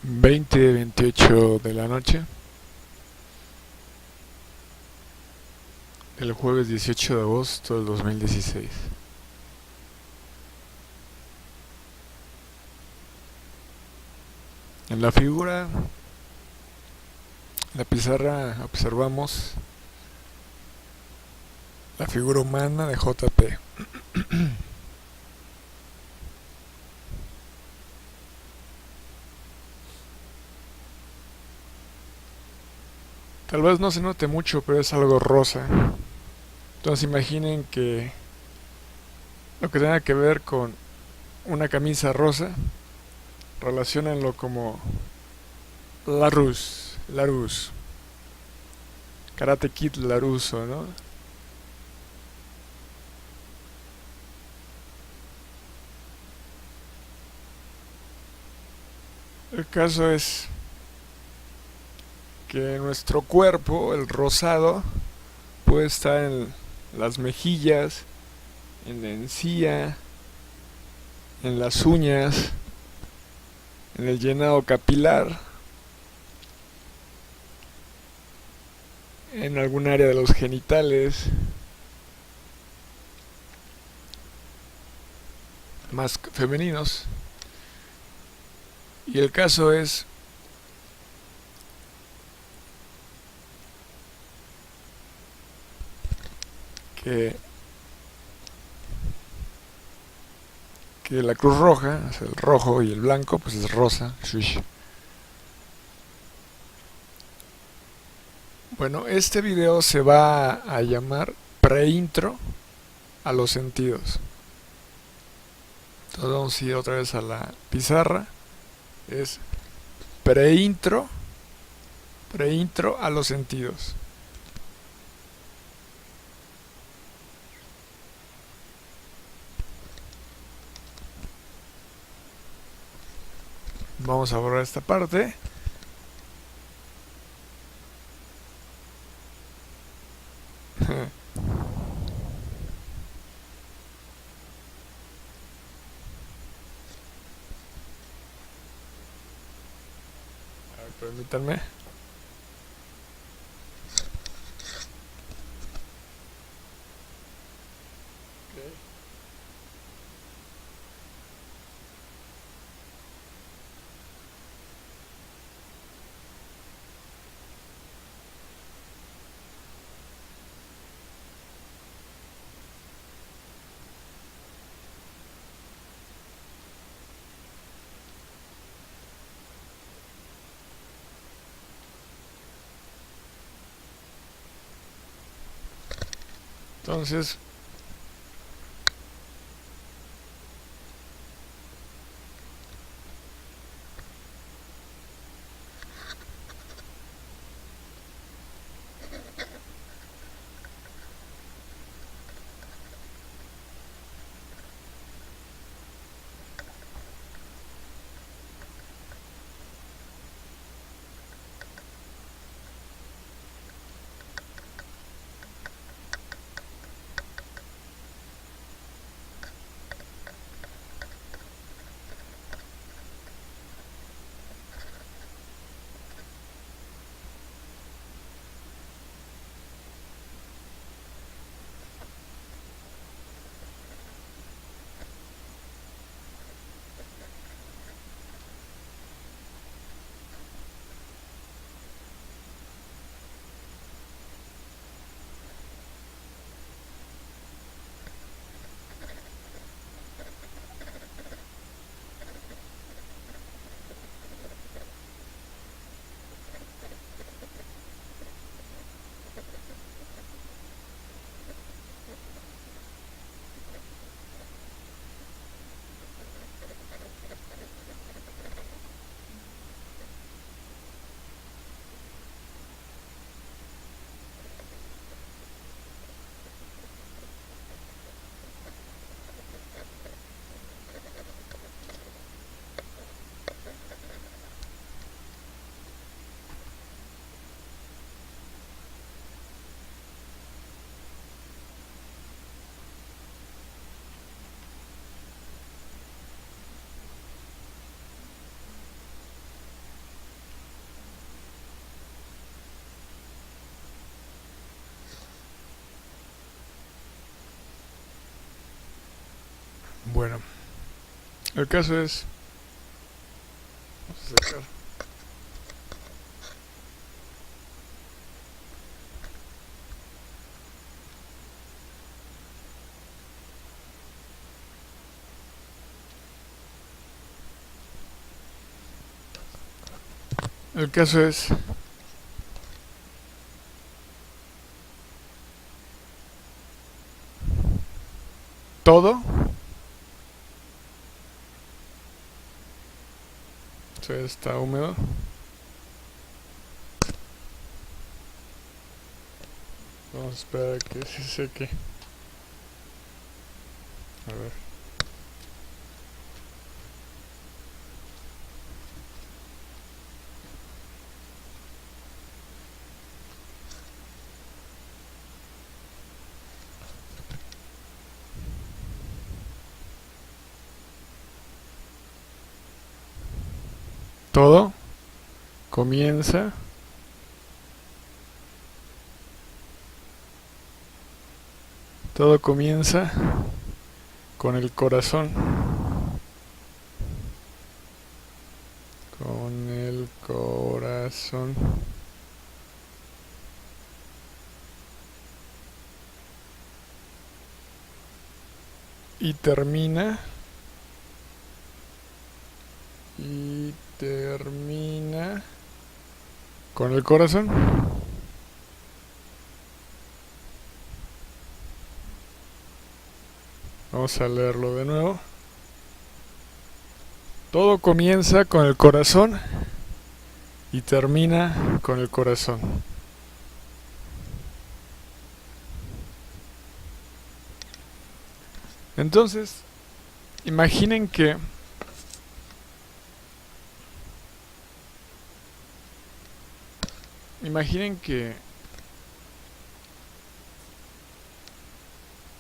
20:28 de la noche, el jueves 18 de agosto del 2016. En la figura, la pizarra, observamos la figura humana de JP. Tal vez no se note mucho, pero es algo rosa. Entonces imaginen que lo que tenga que ver con una camisa rosa, relaciónenlo como Larus, Karate Kid Laruso, ¿no? El caso es que nuestro cuerpo, el rosado, puede estar en las mejillas, en la encía, en las uñas, en el llenado capilar, en algún área de los genitales, más femeninos. Y el caso es que la cruz roja, o sea, el rojo y el blanco, pues es rosa. Shush. Bueno, este video se va a llamar preintro a los sentidos. Entonces vamos a ir otra vez a la pizarra. Es preintro a los sentidos. Vamos a borrar esta parte. A ver, permítanme. Okay. Entonces, Bueno, el caso es... Vamos a sacar. El caso es... Todo... Está húmedo. Vamos a esperar a que se seque. A ver. Todo comienza con el corazón. Con el corazón. Y termina con el corazón. Vamos a leerlo de nuevo. Todo comienza con el corazón y termina con el corazón. Entonces, imaginen que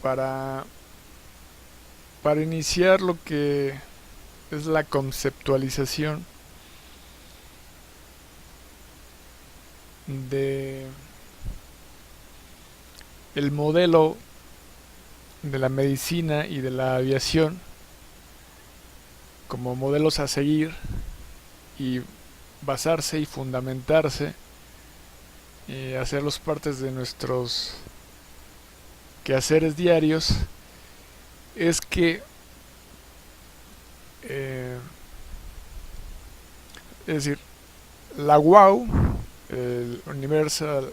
para iniciar lo que es la conceptualización de el modelo de la medicina y de la aviación como modelos a seguir y basarse y fundamentarse y hacerlos partes de nuestros quehaceres diarios, es que es decir, la WOW, el universo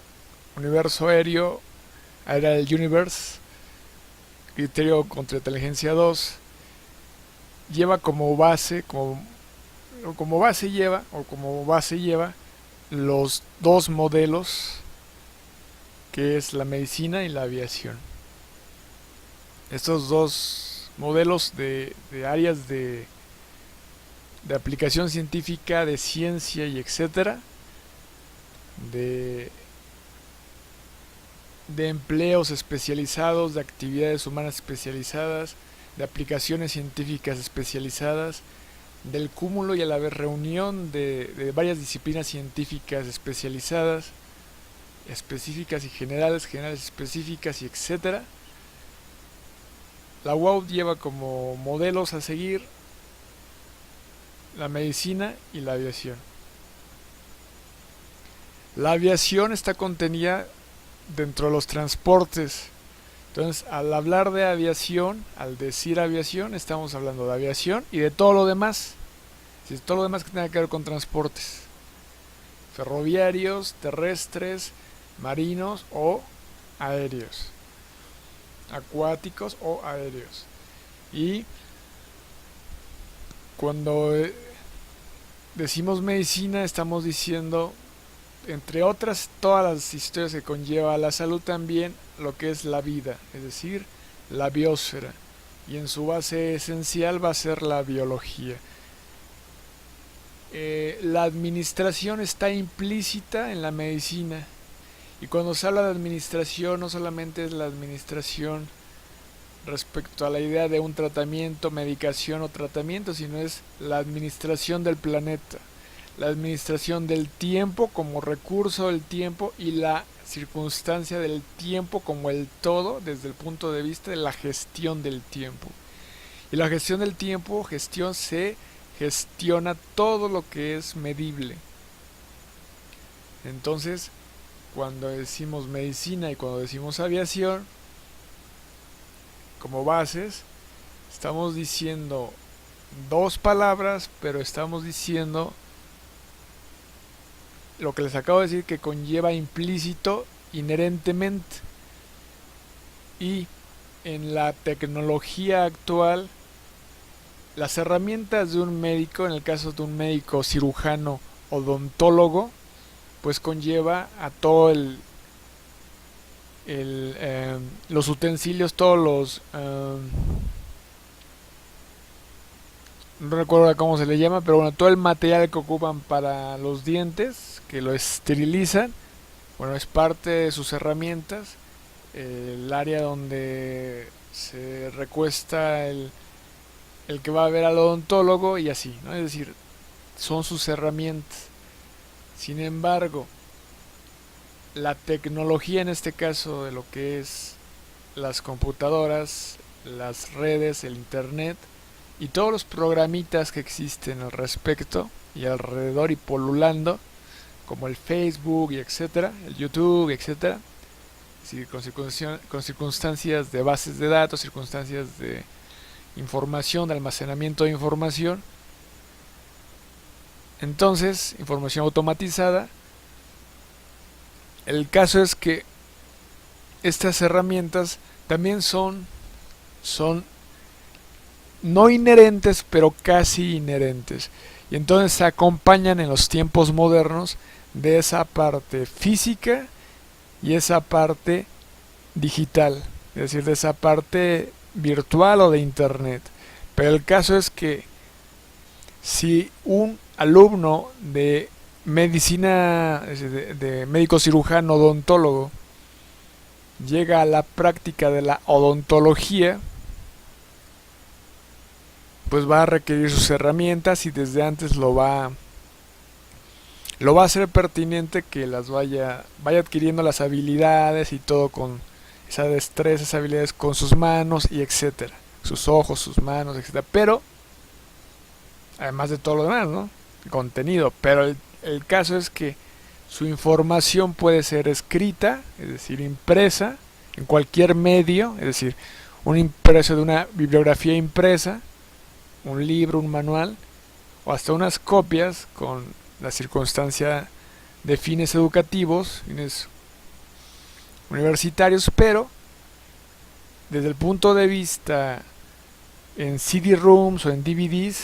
aéreo, Aerial Universe, criterio contra inteligencia 2, lleva como base lleva los dos modelos que es la medicina y la aviación. Estos dos modelos de áreas de aplicación científica, de ciencia y etcétera, de empleos especializados, de actividades humanas especializadas, de aplicaciones científicas especializadas, del cúmulo y a la vez reunión de varias disciplinas científicas especializadas, específicas y generales específicas y etcétera. La UAU lleva como modelos a seguir la medicina y la aviación. La aviación está contenida dentro de los transportes. Entonces, al hablar de aviación, al decir aviación, estamos hablando de aviación y de todo lo demás. Todo lo demás que tenga que ver con transportes. Ferroviarios, terrestres, marinos o aéreos. Acuáticos o aéreos. Y cuando decimos medicina, estamos diciendo, entre otras, todas las historias que conlleva la salud, también lo que es la vida, es decir, la biosfera, y en su base esencial va a ser la biología. La administración está implícita en la medicina, y cuando se habla de administración no solamente es la administración respecto a la idea de un tratamiento, medicación o tratamiento, sino es la administración del planeta, la administración del tiempo como recurso del tiempo y la circunstancia del tiempo como el todo desde el punto de vista de la gestión del tiempo. Y la gestión del tiempo, se gestiona todo lo que es medible. Entonces, cuando decimos medicina y cuando decimos aviación, como bases, estamos diciendo dos palabras, pero estamos diciendo lo que les acabo de decir, que conlleva implícito inherentemente. Y en la tecnología actual, las herramientas de un médico, en el caso de un médico cirujano odontólogo, pues conlleva a todo los utensilios, todos los no recuerdo cómo se le llama, pero bueno, todo el material que ocupan para los dientes, que lo esterilizan, bueno, es parte de sus herramientas. El área donde se recuesta el que va a ver al odontólogo y así, ¿no? Es decir, son sus herramientas. Sin embargo, la tecnología en este caso de lo que es las computadoras, las redes, el internet y todos los programitas que existen al respecto y alrededor y polulando, como el Facebook y etcétera, el YouTube, etcétera, sí, con circunstancias de bases de datos, circunstancias de información, de almacenamiento de información. Entonces, información automatizada. El caso es que estas herramientas también son no inherentes, pero casi inherentes. Y entonces se acompañan en los tiempos modernos de esa parte física y esa parte digital, es decir, de esa parte virtual o de internet. Pero el caso es que si un alumno de medicina, de médico cirujano odontólogo, llega a la práctica de la odontología, pues va a requerir sus herramientas y desde antes lo va a hacer pertinente que las vaya adquiriendo las habilidades y todo con esa destreza, esas habilidades con sus manos y etcétera, sus ojos, sus manos, etcétera. Pero además de todo lo demás, ¿no? Contenido. Pero el caso es que su información puede ser escrita, es decir, impresa en cualquier medio, es decir, un impreso de una bibliografía impresa, un libro, un manual, o hasta unas copias con la circunstancia de fines educativos, fines universitarios, pero desde el punto de vista en CD-ROOMs o en DVDs,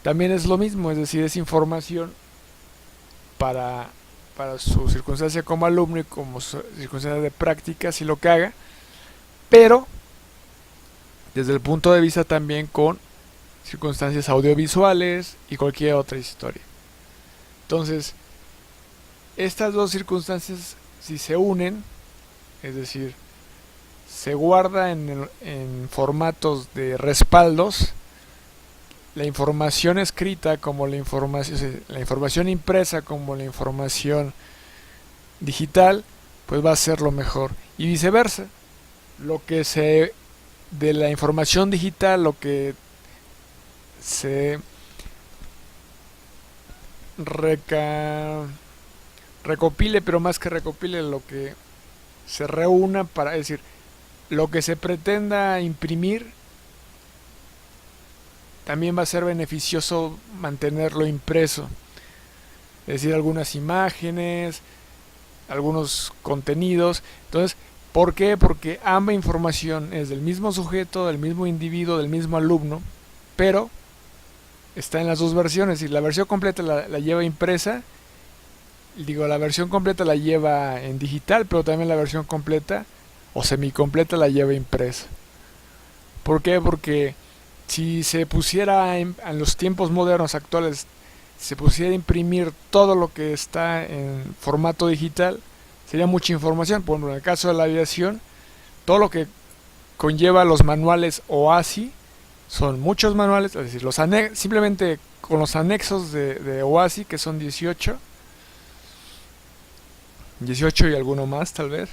también es lo mismo, es decir, es información para su circunstancia como alumno y como su circunstancia de práctica, si lo que haga, pero desde el punto de vista también con circunstancias audiovisuales y cualquier otra historia. Entonces, estas dos circunstancias, si se unen, es decir, se guarda en formatos de respaldos, la información escrita como la información impresa como la información digital, pues va a ser lo mejor. Y viceversa, de la información digital, lo que se recopile, pero más que recopile, lo que se reúna para, es decir, lo que se pretenda imprimir, también va a ser beneficioso mantenerlo impreso. Es decir, algunas imágenes, algunos contenidos. Entonces, ¿por qué? Porque ambas información es del mismo sujeto, del mismo individuo, del mismo alumno, pero está en las dos versiones. Y la versión completa la lleva impresa, la versión completa la lleva en digital, pero también la versión completa o semicompleta la lleva impresa. ¿Por qué? Porque si se pusiera en los tiempos modernos actuales, se pusiera a imprimir todo lo que está en formato digital, sería mucha información. Por ejemplo, en el caso de la aviación, todo lo que conlleva los manuales OASI, son muchos manuales, es decir, simplemente con los anexos de OASI, que son 18 y alguno más tal vez,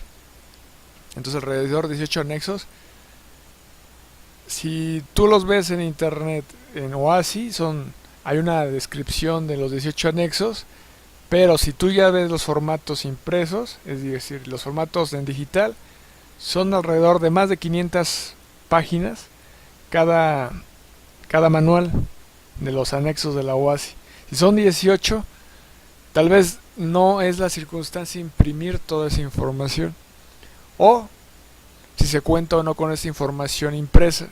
entonces alrededor de 18 anexos, si tú los ves en internet en OASI, hay una descripción de los 18 anexos, pero si tú ya ves los formatos impresos, es decir, los formatos en digital, son alrededor de más de 500 páginas cada, cada manual de los anexos de la OASI. Si son 18, tal vez no es la circunstancia imprimir toda esa información, o si se cuenta o no con esa información impresa.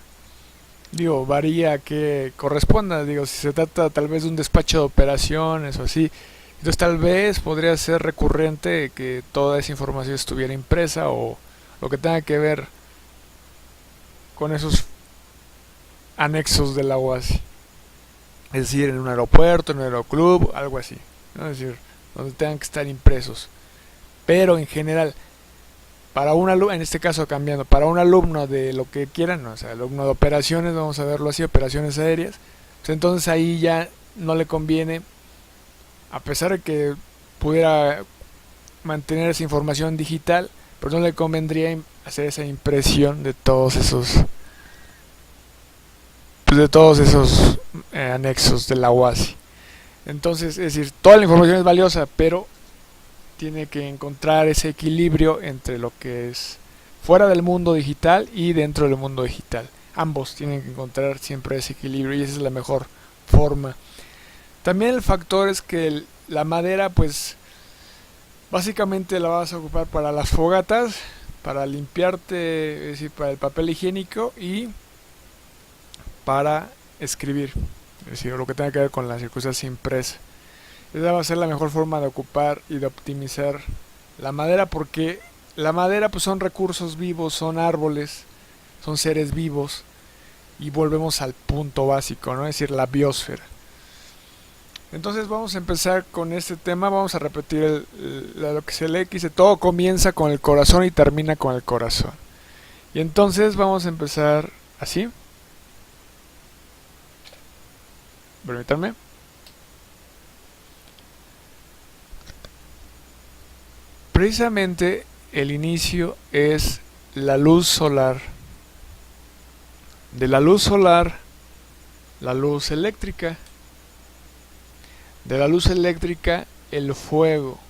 Digo, varía a que corresponda. Digo, si se trata tal vez de un despacho de operaciones o así, entonces tal vez podría ser recurrente que toda esa información estuviera impresa, o lo que tenga que ver con esos anexos de la OASI. Es decir, en un aeropuerto, en un aeroclub, algo así, ¿no? Es decir, donde tengan que estar impresos. Pero en general, para un alumno, en este caso cambiando, para un alumno de lo que quieran, ¿no? O sea, alumno de operaciones, vamos a verlo así, operaciones aéreas, pues entonces ahí ya no le conviene, a pesar de que pudiera mantener esa información digital, pero no le convendría hacer esa impresión de todos esos, pues de todos esos anexos de la OASI. Entonces, es decir, toda la información es valiosa, pero tiene que encontrar ese equilibrio entre lo que es fuera del mundo digital y dentro del mundo digital. Ambos tienen que encontrar siempre ese equilibrio, y esa es la mejor forma. También el factor es que la madera, pues básicamente la vas a ocupar para las fogatas, para limpiarte, es decir, para el papel higiénico y para escribir, es decir, lo que tenga que ver con la circunstancia impresa. Esa va a ser la mejor forma de ocupar y de optimizar la madera, porque la madera pues son recursos vivos, son árboles, son seres vivos, y volvemos al punto básico, ¿no? Es decir, la biosfera. Entonces vamos a empezar con este tema, vamos a repetir lo que se lee, que dice: todo comienza con el corazón y termina con el corazón. Y entonces vamos a empezar así. Permítanme. Precisamente el inicio es la luz solar. De la luz solar, la luz eléctrica. De la luz eléctrica, el fuego.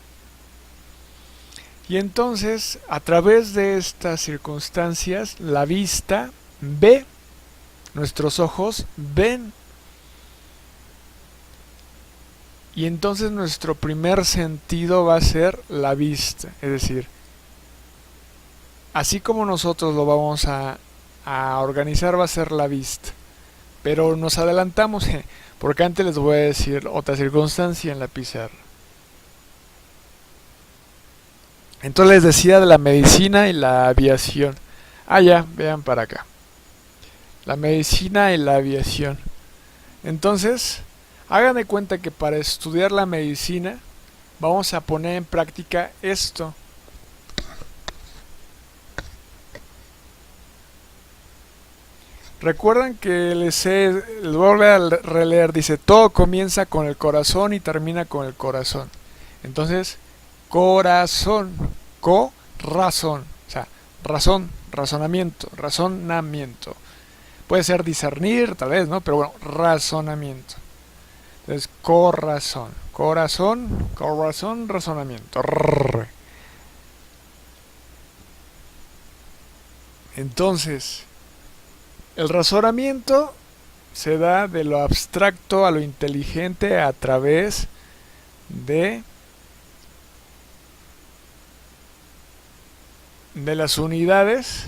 Y entonces, a través de estas circunstancias, la vista ve, nuestros ojos ven. Y entonces nuestro primer sentido va a ser la vista. Es decir, así como nosotros lo vamos a organizar, va a ser la vista. Pero nos adelantamos, porque antes les voy a decir otra circunstancia en la pizarra. Entonces les decía de la medicina y la aviación. Ya, vean para acá. La medicina y la aviación. Entonces, hagan de cuenta que para estudiar la medicina vamos a poner en práctica esto. Recuerdan que les voy a volver a releer, dice: todo comienza con el corazón y termina con el corazón. Entonces, corazón, corazón, o sea, razón, razonamiento. Puede ser discernir, tal vez, ¿no? Pero bueno, razonamiento. Entonces, corazón, razonamiento. Entonces, el razonamiento se da de lo abstracto a lo inteligente a través de las unidades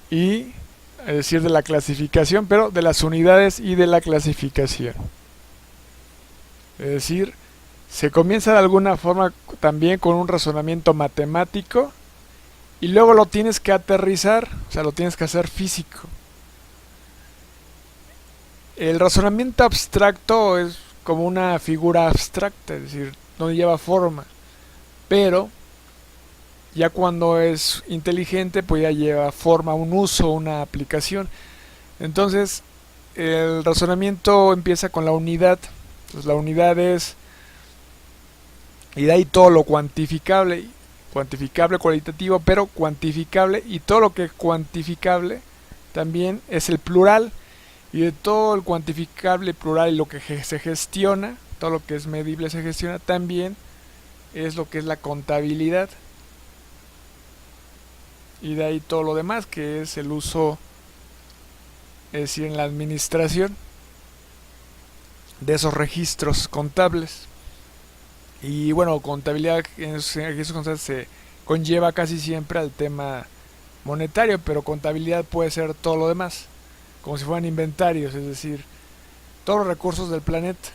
y, es decir, de la clasificación, pero de las unidades y de la clasificación. Es decir, se comienza de alguna forma también con un razonamiento matemático, y luego lo tienes que aterrizar, o sea, lo tienes que hacer físico. El razonamiento abstracto es como una figura abstracta, es decir, no lleva forma. Pero ya cuando es inteligente, pues ya lleva forma, un uso, una aplicación. Entonces, el razonamiento empieza con la unidad. Entonces, la unidad es, y de ahí todo lo cuantificable. cuantificable, cualitativo, pero cuantificable, y todo lo que es cuantificable también es el plural, y de todo el cuantificable plural y lo que se gestiona, todo lo que es medible se gestiona, también es lo que es la contabilidad, y de ahí todo lo demás que es el uso, es decir, en la administración de esos registros contables. Y bueno, contabilidad en esos registros contables se conlleva casi siempre al tema monetario, pero contabilidad puede ser todo lo demás, como si fueran inventarios, es decir, todos los recursos del planeta.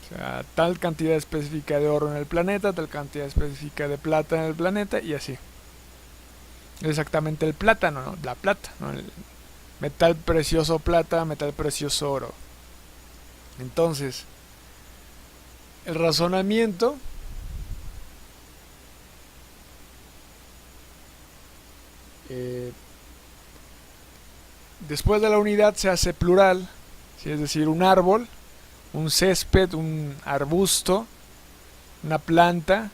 O sea, tal cantidad específica de oro en el planeta, tal cantidad específica de plata en el planeta, y así. Exactamente el plátano, ¿no? La plata, ¿no? El metal precioso plata, metal precioso oro. Entonces, el razonamiento después de la unidad se hace plural, ¿sí? Es decir, un árbol, un césped, un arbusto, una planta,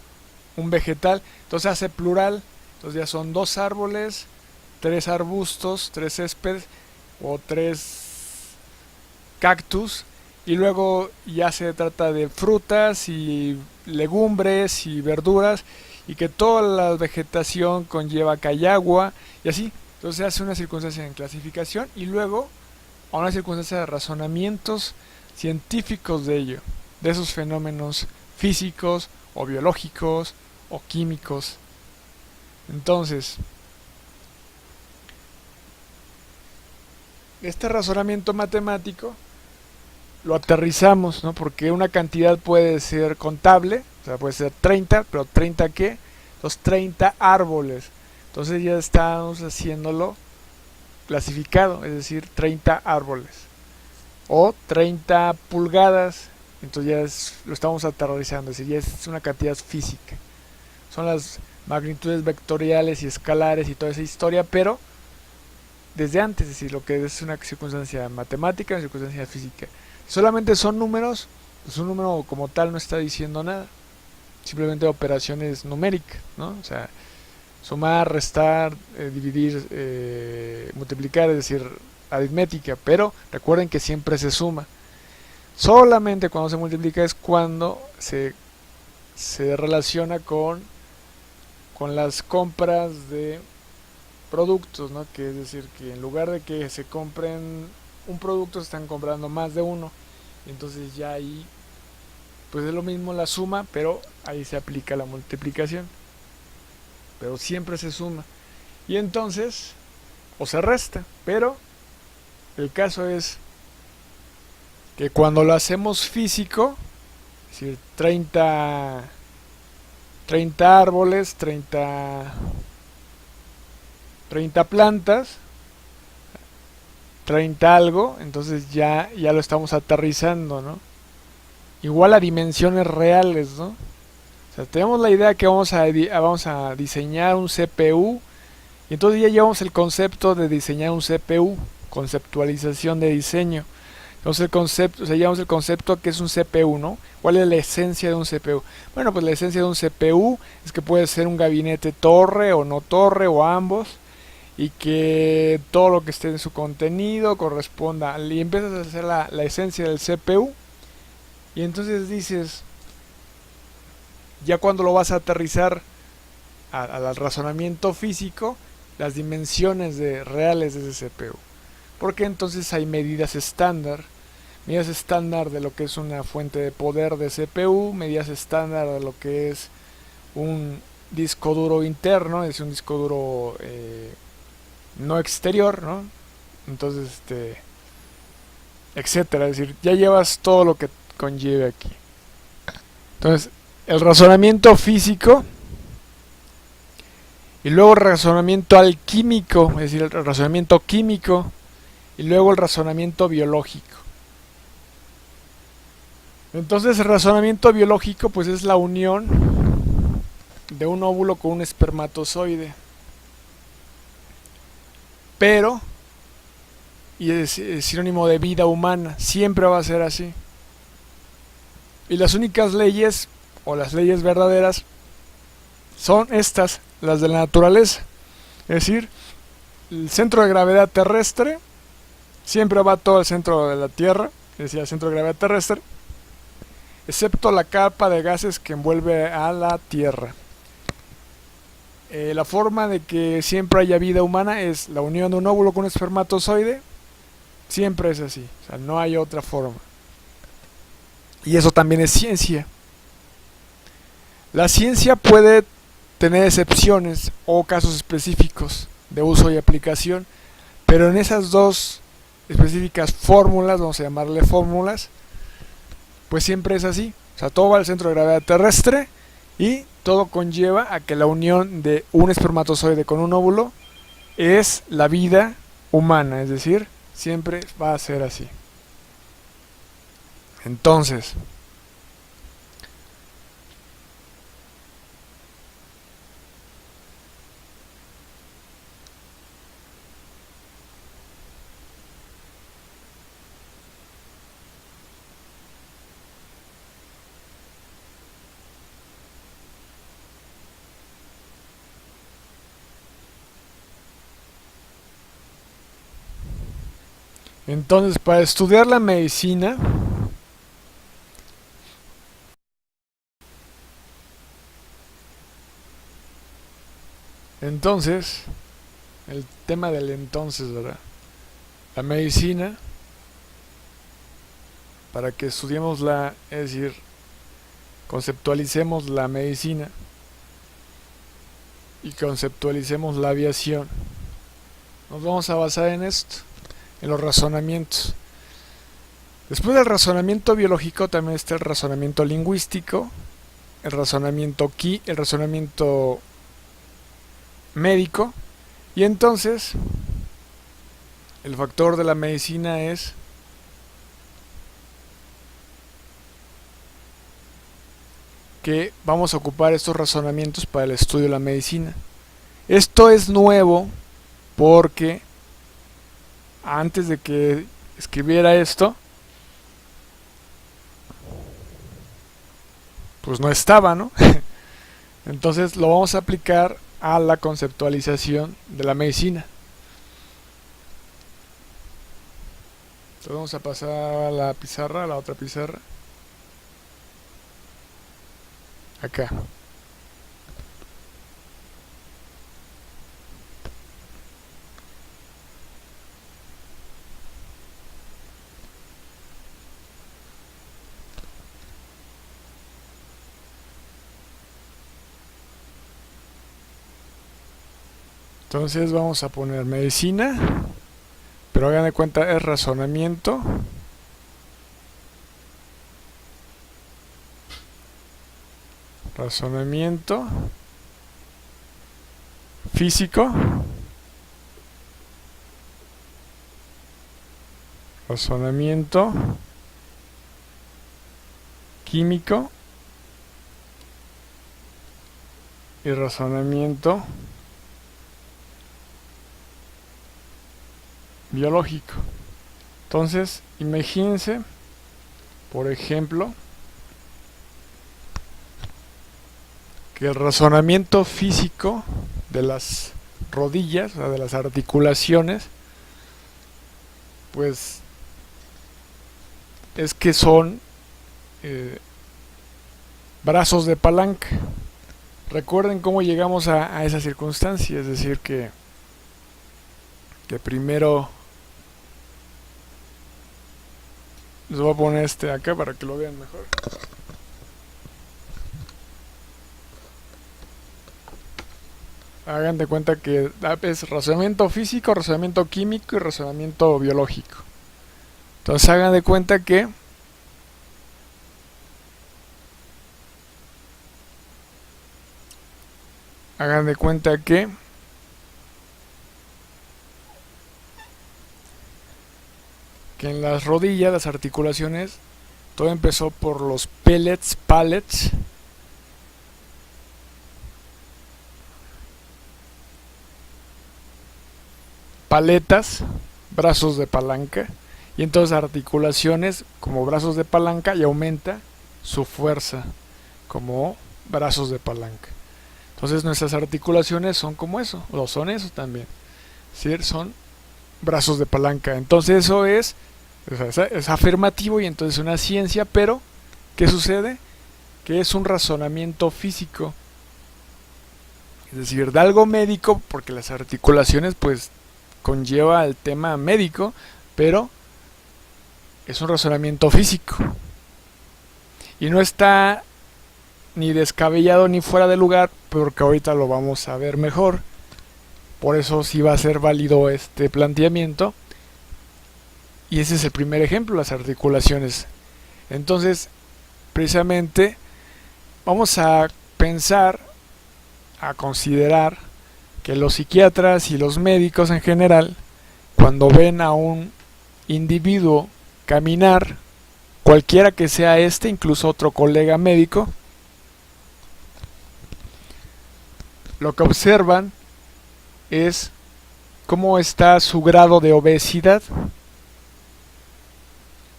un vegetal, entonces se hace plural, entonces ya son 2 árboles, 3 arbustos, 3 céspedes o 3 cactus, y luego ya se trata de frutas y legumbres y verduras, y que toda la vegetación conlleva que hay agua, y así. Entonces se hace una circunstancia en clasificación y luego a una circunstancia de razonamientos científicos de ello, de esos fenómenos físicos o biológicos o químicos. Entonces, este razonamiento matemático lo aterrizamos, ¿no? Porque una cantidad puede ser contable, o sea, puede ser 30, pero 30 ¿qué? Los 30 árboles. Entonces ya estamos haciéndolo clasificado, es decir, 30 árboles. O 30 pulgadas, entonces ya lo estamos aterrizando, es decir, ya es una cantidad física. Son las magnitudes vectoriales y escalares y toda esa historia, pero desde antes, es decir, lo que es una circunstancia matemática, una circunstancia física. Solamente son números, pues un número como tal no está diciendo nada, simplemente operaciones numéricas, ¿no? O sea, sumar, restar, dividir, multiplicar, es decir, aritmética, pero recuerden que siempre se suma. Solamente cuando se multiplica es cuando se relaciona con las compras de productos, ¿no? Que es decir, que en lugar de que se compren un producto, se están comprando más de uno. Entonces ya ahí, pues es lo mismo la suma, pero ahí se aplica la multiplicación. Pero siempre se suma. Y entonces, o se resta. Pero el caso es que cuando lo hacemos físico, es decir, 30 árboles, 30 plantas, 30 algo, entonces ya lo estamos aterrizando, ¿no? Igual a dimensiones reales, ¿no? O sea, tenemos la idea que vamos a diseñar un CPU, y entonces ya llevamos el concepto de diseñar un CPU, conceptualización de diseño. Entonces el concepto, o sea, llevamos el concepto que es un CPU, ¿no? ¿Cuál es la esencia de un CPU? Bueno, pues la esencia de un CPU es que puede ser un gabinete torre o no torre o ambos, y que todo lo que esté en su contenido corresponda, y empiezas a hacer la esencia del CPU, y entonces dices, ya cuando lo vas a aterrizar al razonamiento físico, las dimensiones reales de ese CPU, porque entonces hay medidas estándar de lo que es una fuente de poder de CPU, medidas estándar de lo que es un disco duro interno, es un disco duro no exterior, ¿no? Entonces, etcétera, es decir, ya llevas todo lo que conlleve aquí. Entonces, el razonamiento físico y luego el razonamiento alquímico, es decir, el razonamiento químico, y luego el razonamiento biológico. Entonces, el razonamiento biológico pues es la unión de un óvulo con un espermatozoide. Pero, y es sinónimo de vida humana, siempre va a ser así. Y las únicas leyes, o las leyes verdaderas, son estas, las de la naturaleza. Es decir, el centro de gravedad terrestre siempre va todo al centro de la Tierra, es decir, al centro de gravedad terrestre, excepto la capa de gases que envuelve a la Tierra. La forma de que siempre haya vida humana es la unión de un óvulo con un espermatozoide. Siempre es así, o sea, no hay otra forma. Y eso también es ciencia. La ciencia puede tener excepciones o casos específicos de uso y aplicación, pero en esas dos específicas fórmulas, vamos a llamarle fórmulas, pues siempre es así. O sea, todo va al centro de gravedad terrestre y todo conlleva a que la unión de un espermatozoide con un óvulo es la vida humana, es decir, siempre va a ser así. Entonces, para estudiar la medicina, entonces, el tema del entonces, ¿verdad? La medicina, para que estudiemos es decir, conceptualicemos la medicina y conceptualicemos la aviación, nos vamos a basar en esto, en los razonamientos. Después del razonamiento biológico también está el razonamiento lingüístico, el razonamiento médico, y entonces el factor de la medicina es que vamos a ocupar estos razonamientos para el estudio de la medicina. Esto es nuevo porque antes de que escribiera esto, pues no estaba, ¿no? Entonces lo vamos a aplicar a la conceptualización de la medicina. Entonces vamos a pasar a la pizarra, a la otra pizarra. Acá. Entonces vamos a poner medicina, pero hagan de cuenta es razonamiento, físico, razonamiento químico y razonamiento biológico. Entonces, imagínense, por ejemplo, que el razonamiento físico de las rodillas, o sea, de las articulaciones, pues es que son brazos de palanca. Recuerden cómo llegamos a esa circunstancia, es decir, que primero les voy a poner este acá para que lo vean mejor. Hagan de cuenta que es razonamiento físico, razonamiento químico y razonamiento biológico. Entonces hagan de cuenta que en las rodillas, las articulaciones, todo empezó por los pallets, paletas, brazos de palanca, y entonces articulaciones como brazos de palanca y aumenta su fuerza como brazos de palanca. Entonces nuestras articulaciones son como eso, o son eso también. ¿Sí? Son brazos de palanca. Entonces eso es afirmativo y entonces una ciencia, pero ¿qué sucede? Que es un razonamiento físico. Es decir, de algo médico, porque las articulaciones pues conlleva el tema médico, pero es un razonamiento físico. Y no está ni descabellado ni fuera de lugar, porque ahorita lo vamos a ver mejor. Por eso sí va a ser válido este planteamiento. Y ese es el primer ejemplo, las articulaciones. Entonces, precisamente, vamos a pensar, a considerar que los psiquiatras y los médicos en general, cuando ven a un individuo caminar, cualquiera que sea este, incluso otro colega médico, lo que observan es cómo está su grado de obesidad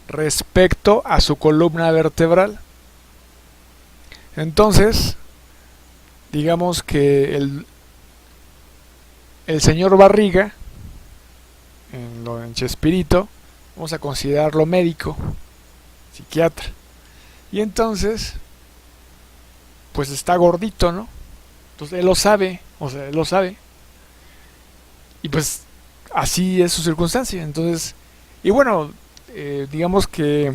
respecto a su columna vertebral. Entonces, digamos que el señor Barriga, en Chespirito, vamos a considerarlo médico, psiquiatra. Y entonces, pues está gordito, ¿no? Entonces él lo sabe, o sea, él lo sabe. Y pues así es su circunstancia. Entonces, y bueno, digamos que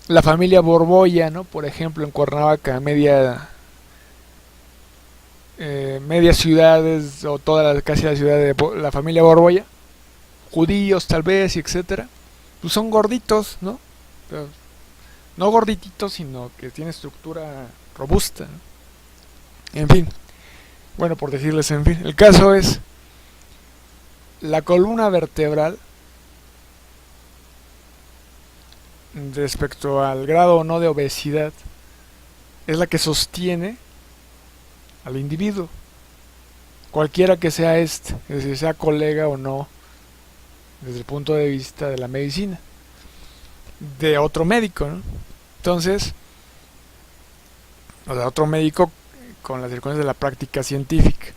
la familia Borbolla, ¿no? Por ejemplo, en Cuernavaca, media ciudades o casi la ciudad de la familia Borbolla, judíos tal vez, y etcétera, pues son gorditos, ¿no? Pero no gordititos, sino que tiene estructura robusta, ¿no? En fin, bueno, por decirles en fin, el caso es la columna vertebral respecto al grado o no de obesidad es la que sostiene al individuo, cualquiera que sea este, es decir, sea colega o no, desde el punto de vista de la medicina, de otro médico, ¿no? Entonces, o sea, otro médico con las circunstancias de la práctica científica,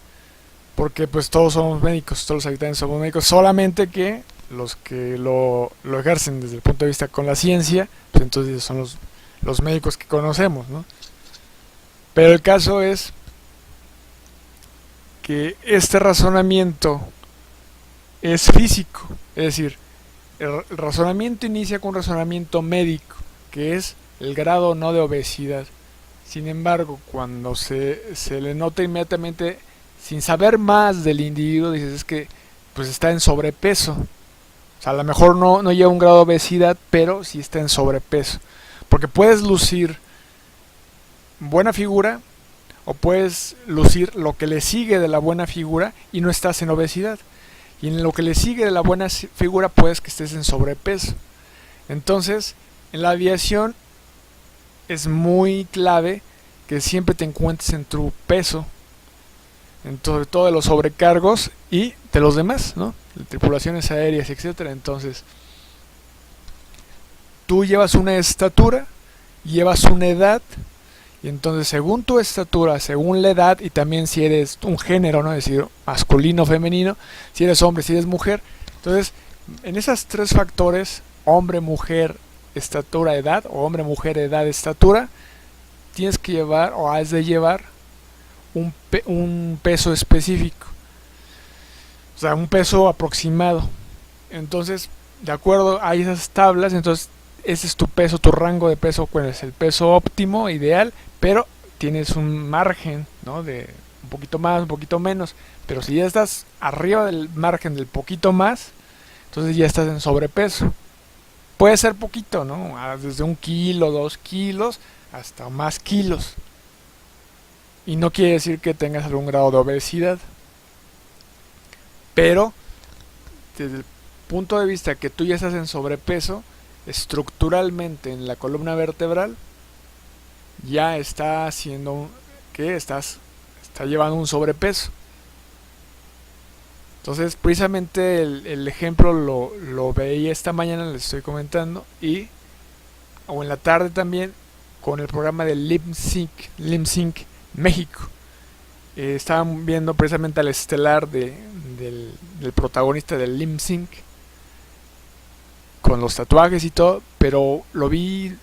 porque pues todos somos médicos, todos los habitantes somos médicos, solamente que los que lo ejercen desde el punto de vista con la ciencia, pues entonces son los médicos que conocemos, ¿no? Pero el caso es que este razonamiento es físico, es decir, el razonamiento inicia con un razonamiento médico, que es el grado o no de obesidad. Sin embargo, cuando se le nota inmediatamente, sin saber más del individuo, dices es que pues está en sobrepeso. O sea, a lo mejor no lleva un grado de obesidad, pero sí está en sobrepeso. Porque puedes lucir buena figura o puedes lucir lo que le sigue de la buena figura y no estás en obesidad. Y en lo que le sigue de la buena figura puedes que estés en sobrepeso. Entonces, en la aviación es muy clave que siempre te encuentres en tu peso, sobre todo de los sobrecargos y de los demás, ¿no? De tripulaciones aéreas, etcétera. Entonces, tú llevas una estatura, llevas una edad, y entonces según tu estatura, según la edad, y también si eres un género, ¿no? Es decir, masculino o femenino, si eres hombre, si eres mujer. Entonces, en esos tres factores, hombre, mujer, estatura, edad, o hombre, mujer, edad, estatura, tienes que llevar o has de llevar un peso específico, o sea, un peso aproximado. Entonces, de acuerdo a esas tablas, entonces ese es tu peso, tu rango de peso, cuál es el peso óptimo, ideal, pero tienes un margen, ¿no? De un poquito más, un poquito menos, pero si ya estás arriba del margen del poquito más, entonces ya estás en sobrepeso. Puede ser poquito, ¿no? Desde 1 kilo, 2 kilos, hasta más kilos. Y no quiere decir que tengas algún grado de obesidad. Pero, desde el punto de vista que tú ya estás en sobrepeso, estructuralmente en la columna vertebral, ya está haciendo que está llevando un sobrepeso. Entonces, precisamente el ejemplo lo veía esta mañana, les estoy comentando, o en la tarde también, con el programa de LimSync México. estaban viendo precisamente al estelar del protagonista del Lim Sync con los tatuajes y todo, pero lo vi.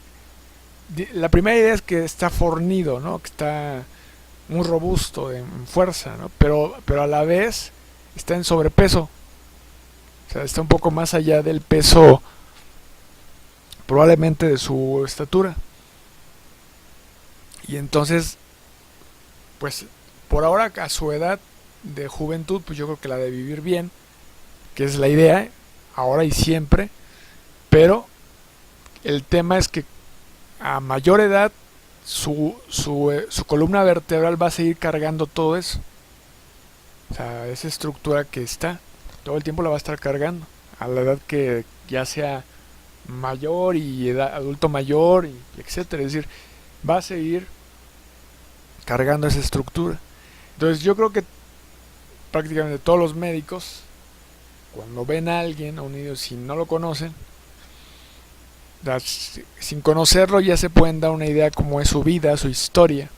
La primera idea es que está fornido, ¿no? Que está muy robusto en fuerza, ¿no? Pero a la vez está en sobrepeso. O sea, está un poco más allá del peso probablemente de su estatura. Y entonces, pues por ahora a su edad de juventud, pues yo creo que la de vivir bien, que es la idea, ahora y siempre. Pero el tema es que a mayor edad su columna vertebral va a seguir cargando todo eso. O sea, esa estructura que está, todo el tiempo la va a estar cargando. A la edad que ya sea mayor y edad, adulto mayor, y etcétera. Es decir, va a seguir cargando esa estructura. Entonces yo creo que prácticamente todos los médicos, cuando ven a alguien, a un niño, si no lo conocen, sin conocerlo ya se pueden dar una idea cómo es su vida, su historia.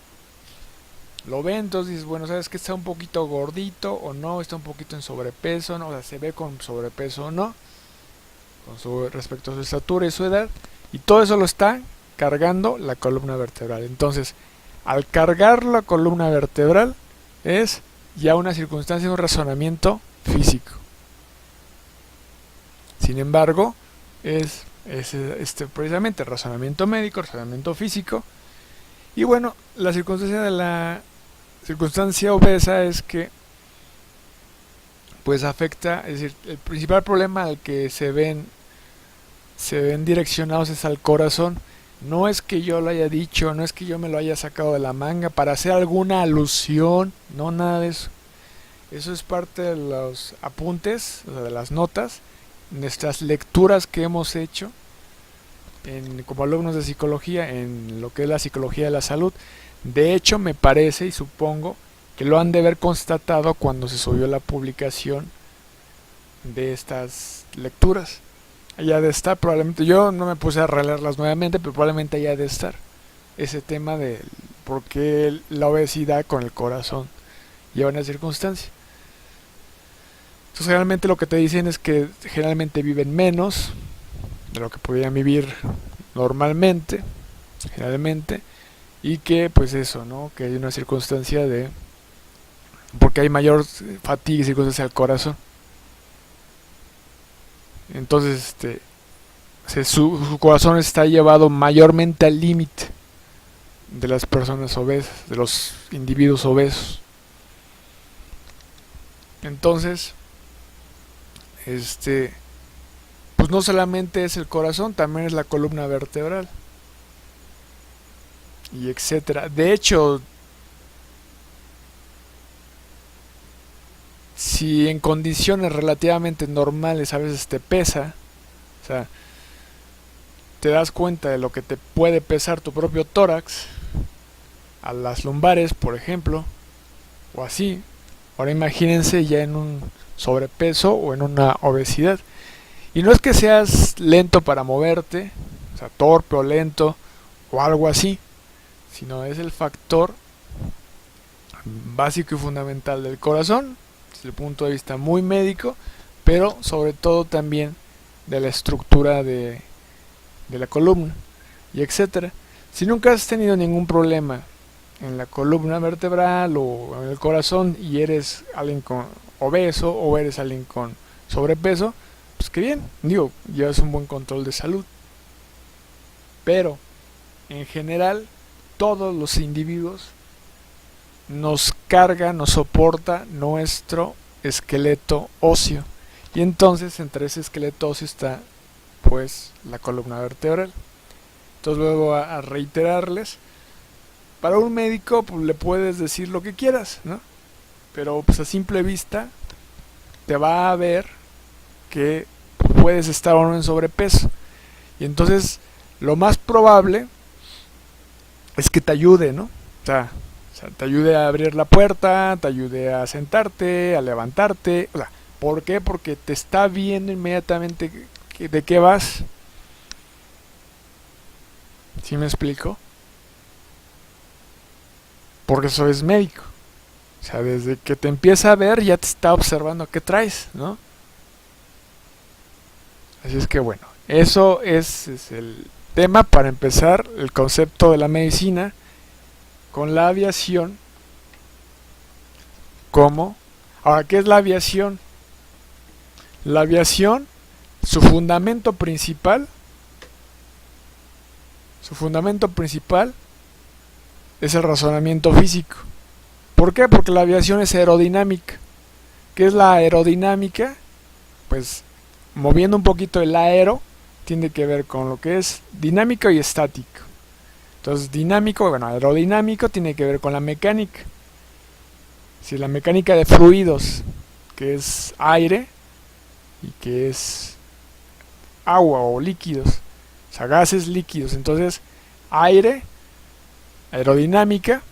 Lo ven, entonces dices, bueno, sabes que está un poquito gordito o no, está un poquito en sobrepeso, ¿no? O sea, se ve con sobrepeso o no, respecto a su estatura y su edad, y todo eso lo está cargando la columna vertebral. Entonces, al cargar la columna vertebral es ya una circunstancia, un razonamiento físico. Sin embargo, es precisamente razonamiento médico, razonamiento físico. Y bueno, la circunstancia obesa es que pues afecta, es decir, el principal problema al que se ven direccionados es al corazón. No es que yo lo haya dicho, no es que yo me lo haya sacado de la manga para hacer alguna alusión, no, nada de eso. Eso es parte de los apuntes, o sea, de las notas, nuestras lecturas que hemos hecho como alumnos de psicología en lo que es la psicología de la salud. De hecho, me parece y supongo que lo han de haber constatado cuando se subió la publicación de estas lecturas. Allá de estar, probablemente, yo no me puse a releerlas nuevamente, pero probablemente allá de estar ese tema de por qué la obesidad con el corazón lleva una circunstancia. Entonces, generalmente lo que te dicen es que generalmente viven menos de lo que podían vivir normalmente, generalmente, y que pues eso, ¿no? Que hay una circunstancia de porque hay mayor fatiga y circunstancia al corazón. Entonces, su corazón está llevado mayormente al límite de las personas obesas, de los individuos obesos. Entonces, pues no solamente es el corazón, también es la columna vertebral y etcétera. De hecho, si en condiciones relativamente normales a veces te pesa, o sea, te das cuenta de lo que te puede pesar tu propio tórax, a las lumbares, por ejemplo, o así. Ahora imagínense ya en un sobrepeso o en una obesidad. Y no es que seas lento para moverte, o sea, torpe o lento o algo así, sino es el factor básico y fundamental del corazón, desde el punto de vista muy médico, pero sobre todo también de la estructura de la columna y etcétera. Si nunca has tenido ningún problema en la columna vertebral o en el corazón y eres alguien con obeso o eres alguien con sobrepeso, pues que bien, digo, llevas un buen control de salud. Pero en general todos los individuos nos carga, nos soporta nuestro esqueleto óseo. Y entonces entre ese esqueleto óseo está pues la columna vertebral. Entonces luego a reiterarles, para un médico pues, le puedes decir lo que quieras, ¿no? Pero pues a simple vista te va a ver que puedes estar o no en sobrepeso. Y entonces lo más probable es que te ayude, ¿no? O sea, te ayude a abrir la puerta, te ayude a sentarte, a levantarte. O sea, ¿por qué? Porque te está viendo inmediatamente de qué vas. ¿Sí me explico? Porque eso es médico. O O sea, desde que te empieza a ver ya te está observando qué traes, ¿no? Así es que bueno, eso es el tema para empezar el concepto de la medicina con la aviación como... Ahora, ¿qué es la aviación? La aviación, su fundamento principal, su fundamento principal es el razonamiento físico. ¿Por qué? Porque la aviación es aerodinámica. ¿Qué es la aerodinámica? Pues moviendo un poquito el aero, tiene que ver con lo que es dinámico y estático. Entonces, dinámico, bueno, aerodinámico tiene que ver con la mecánica. Si la mecánica de fluidos, que es aire y que es agua o líquidos, o sea, gases líquidos, entonces aire, aerodinámica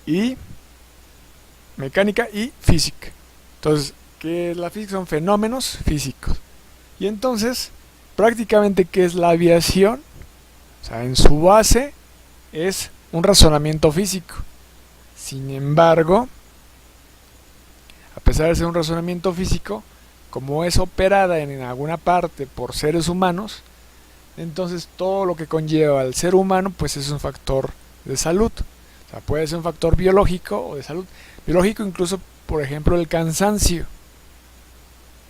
y mecánica y física. Entonces, ¿qué es la física? Son fenómenos físicos. Y entonces, prácticamente, ¿qué es la aviación? O sea, en su base es un razonamiento físico. Sin embargo, a pesar de ser un razonamiento físico, como es operada en alguna parte por seres humanos, entonces todo lo que conlleva al ser humano pues es un factor de salud. O sea, puede ser un factor biológico o de salud. Biológico incluso, por ejemplo, el cansancio.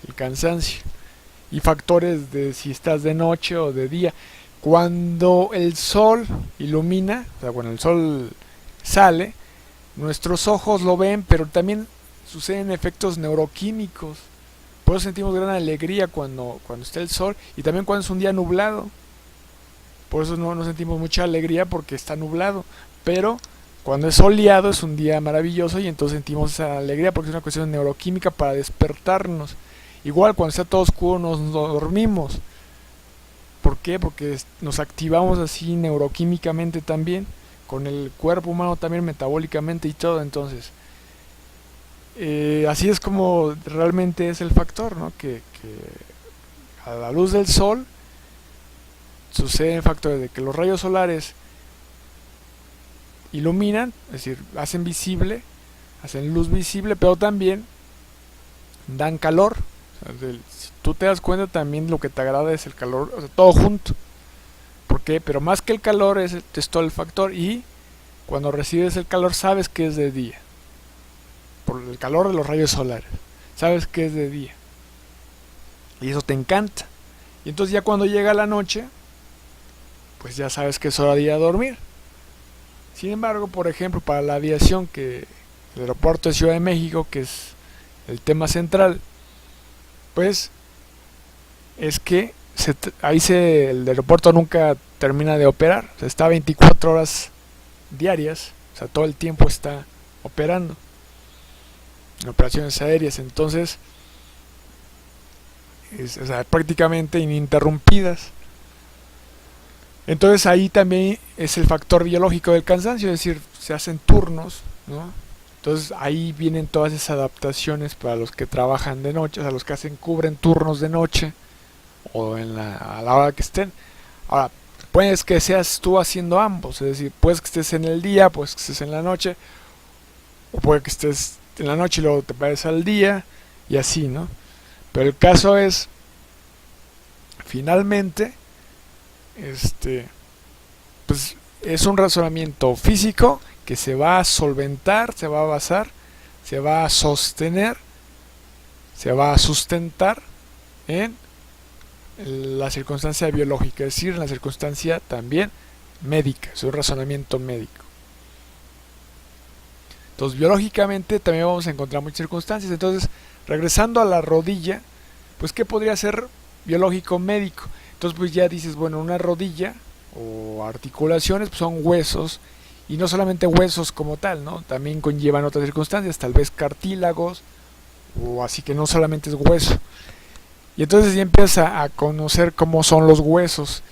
El cansancio. Y factores de si estás de noche o de día. Cuando el sol ilumina, o sea, cuando el sol sale, nuestros ojos lo ven, pero también suceden efectos neuroquímicos. Por eso sentimos gran alegría cuando está el sol y también cuando es un día nublado. Por eso no sentimos mucha alegría porque está nublado. Pero cuando es soleado es un día maravilloso y entonces sentimos esa alegría porque es una cuestión neuroquímica para despertarnos. Igual cuando está todo oscuro nos dormimos. ¿Por qué? Porque nos activamos así neuroquímicamente también, con el cuerpo humano también metabólicamente y todo. Entonces, así es como realmente es el factor, ¿no? Que a la luz del sol suceden factores de que los rayos solares iluminan, es decir, hacen visible, hacen luz visible, pero también dan calor. O sea, si tú te das cuenta, también lo que te agrada es el calor, o sea, todo junto. ¿Por qué? Pero más que el calor es todo el factor, y cuando recibes el calor sabes que es de día. Por el calor de los rayos solares. Sabes que es de día. Y eso te encanta. Y entonces ya cuando llega la noche, pues ya sabes que es hora de ir a dormir. Sin embargo, por ejemplo, para la aviación, que el aeropuerto de Ciudad de México, que es el tema central, pues es que el aeropuerto nunca termina de operar. O sea, está 24 horas diarias. O sea, todo el tiempo está operando en operaciones aéreas. Entonces, o sea, prácticamente ininterrumpidas. Entonces ahí también es el factor biológico del cansancio, es decir, se hacen turnos, ¿no? Entonces ahí vienen todas esas adaptaciones para los que trabajan de noche, o sea, los que cubren turnos de noche o a la hora que estén. Ahora, puedes que seas tú haciendo ambos, es decir, puedes que estés en el día, puedes que estés en la noche, o puede que estés en la noche y luego te vayas al día, y así, ¿no? Pero el caso es, finalmente, pues es un razonamiento físico que se va a solventar, se va a basar, se va a sostener, se va a sustentar en la circunstancia biológica, es decir, en la circunstancia también médica, es un razonamiento médico. Entonces, biológicamente también vamos a encontrar muchas circunstancias. Entonces, regresando a la rodilla, pues ¿qué podría ser biológico médico? Entonces, pues ya dices, bueno, una rodilla o articulaciones pues son huesos, y no solamente huesos como tal, ¿no? También conllevan otras circunstancias, tal vez cartílagos, o así, que no solamente es hueso. Y entonces ya empiezas a conocer cómo son los huesos,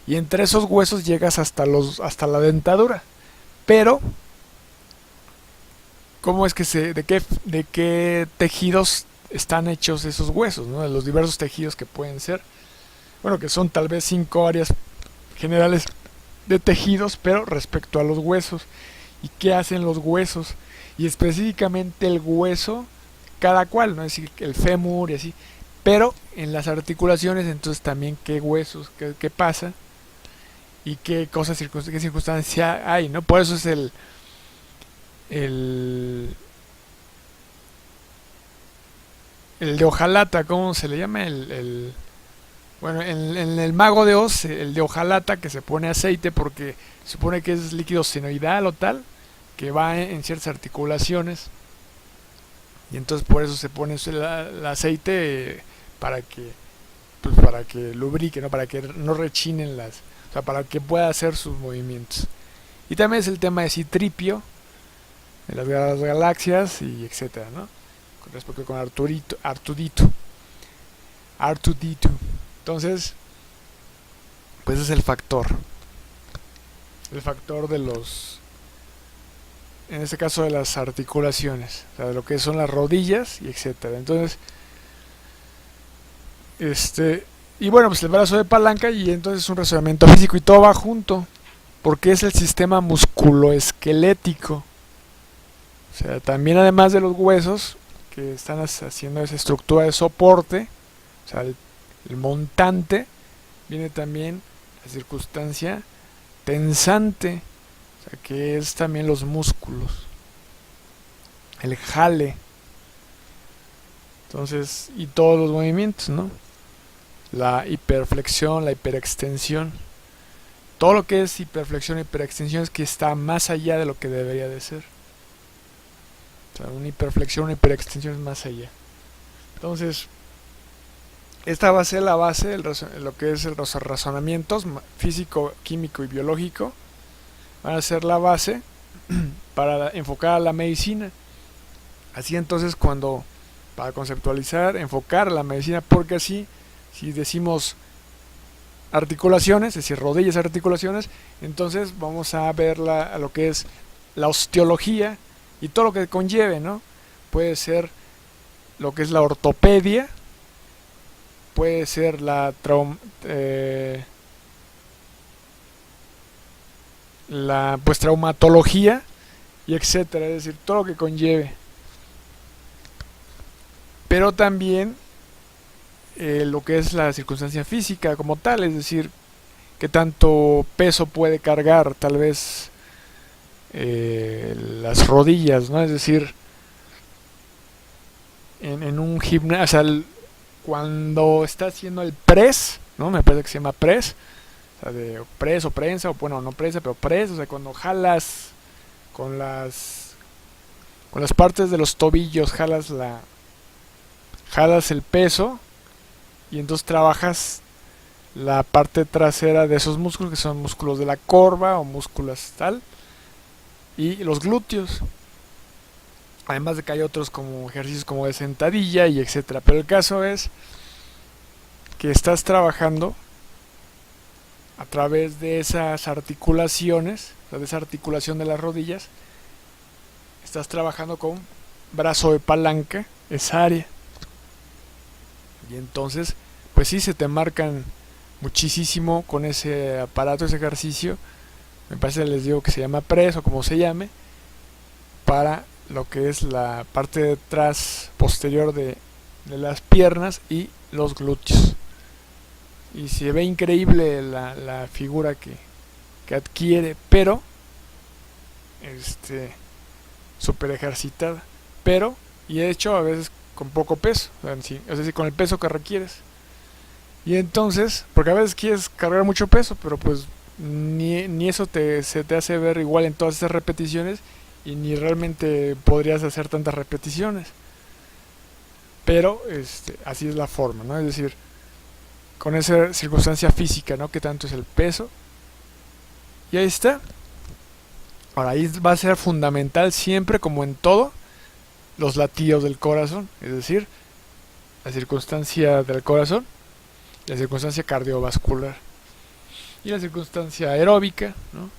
y entre esos huesos llegas hasta la dentadura. Pero ¿cómo es que de qué tejidos están hechos esos huesos, ¿no? De los diversos tejidos que pueden ser. Bueno, que son tal vez 5 áreas generales de tejidos, pero respecto a los huesos. ¿Y qué hacen los huesos? y específicamente el hueso, cada cual, ¿no? Es decir, el fémur y así. Pero en las articulaciones, entonces también qué huesos, qué pasa y qué cosas, qué circunstancia hay, ¿no? Por eso es el, el de hojalata, ¿cómo se le llama? Bueno, en el Mago de Oz, el de hojalata que se pone aceite porque se supone que es líquido senoidal o tal, que va en ciertas articulaciones y entonces por eso se pone el aceite para que para que lubrique, ¿no? Para que no rechinen o sea, para que pueda hacer sus movimientos. Y también es el tema de Citripio, de las galaxias y etcétera, ¿no? Con respecto con Artudito. Entonces, pues es el factor de los, en este caso de las articulaciones, o sea, de lo que son las rodillas y etcétera. Entonces, y bueno, pues el brazo de palanca y entonces un razonamiento físico y todo va junto, porque es el sistema musculoesquelético. O sea, también además de los huesos que están haciendo esa estructura de soporte, o sea, el montante, viene también la circunstancia tensante, o sea, que es también los músculos, el jale, entonces, y todos los movimientos, ¿no? La hiperflexión, la hiperextensión. Todo lo que es hiperflexión, hiperextensión es que está más allá de lo que debería de ser. O sea, una hiperflexión, una hiperextensión es más allá. Entonces, esta va a ser la base de lo que es los razonamientos físico, químico y biológico. Van a ser la base para enfocar a la medicina. Así entonces para conceptualizar, enfocar la medicina, porque así, si decimos articulaciones, es decir, rodillas, articulaciones, entonces vamos a ver a lo que es la osteología y todo lo que conlleve, ¿no? Puede ser lo que es la ortopedia, puede ser la pues traumatología y etcétera, es decir, todo lo que conlleve. Pero también lo que es la circunstancia física como tal, es decir, qué tanto peso puede cargar tal vez las rodillas, ¿no? Es decir, en un gimnasio, o sea, cuando está haciendo el press, ¿no? Me parece que se llama press, o sea, de press o prensa, o bueno, no prensa, pero press, o sea, cuando jalas con con las partes de los tobillos, jalas el peso y entonces trabajas la parte trasera de esos músculos que son músculos de la corva o músculos tal y los glúteos, además de que hay otros como ejercicios como de sentadilla y etcétera, pero el caso es que estás trabajando a través de esas articulaciones, o sea, de esa articulación de las rodillas, estás trabajando con brazo de palanca, esa área, y entonces pues sí se te marcan muchísimo con ese aparato, ese ejercicio. Me parece que les digo que se llama press o como se llame, para lo que es la parte de atrás posterior de las piernas y los glúteos. Y se ve increíble la figura que adquiere, pero super ejercitada. Pero, y de hecho a veces con poco peso, es decir, con el peso que requieres. Y entonces, porque a veces quieres cargar mucho peso, pero pues ni eso se te hace ver igual en todas esas repeticiones y ni realmente podrías hacer tantas repeticiones. Pero así es la forma, ¿no? Es decir, con esa circunstancia física, ¿no? Que tanto es el peso. Y ahí está. Ahora, ahí va a ser fundamental siempre, como en todo, los latidos del corazón, es decir, la circunstancia del corazón, la circunstancia cardiovascular y la circunstancia aeróbica, ¿no?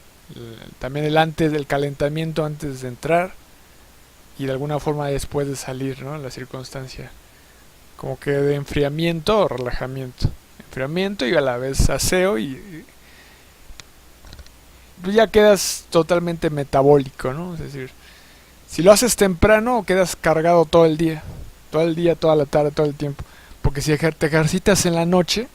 También el antes del calentamiento, antes de entrar y de alguna forma después de salir, ¿no? La circunstancia como que de enfriamiento o relajamiento, enfriamiento y a la vez aseo y pues ya quedas totalmente metabólico, ¿no? Es decir, Si lo haces temprano, quedas cargado todo el día, toda la tarde, todo el tiempo. Porque si te ejercitas en la noche,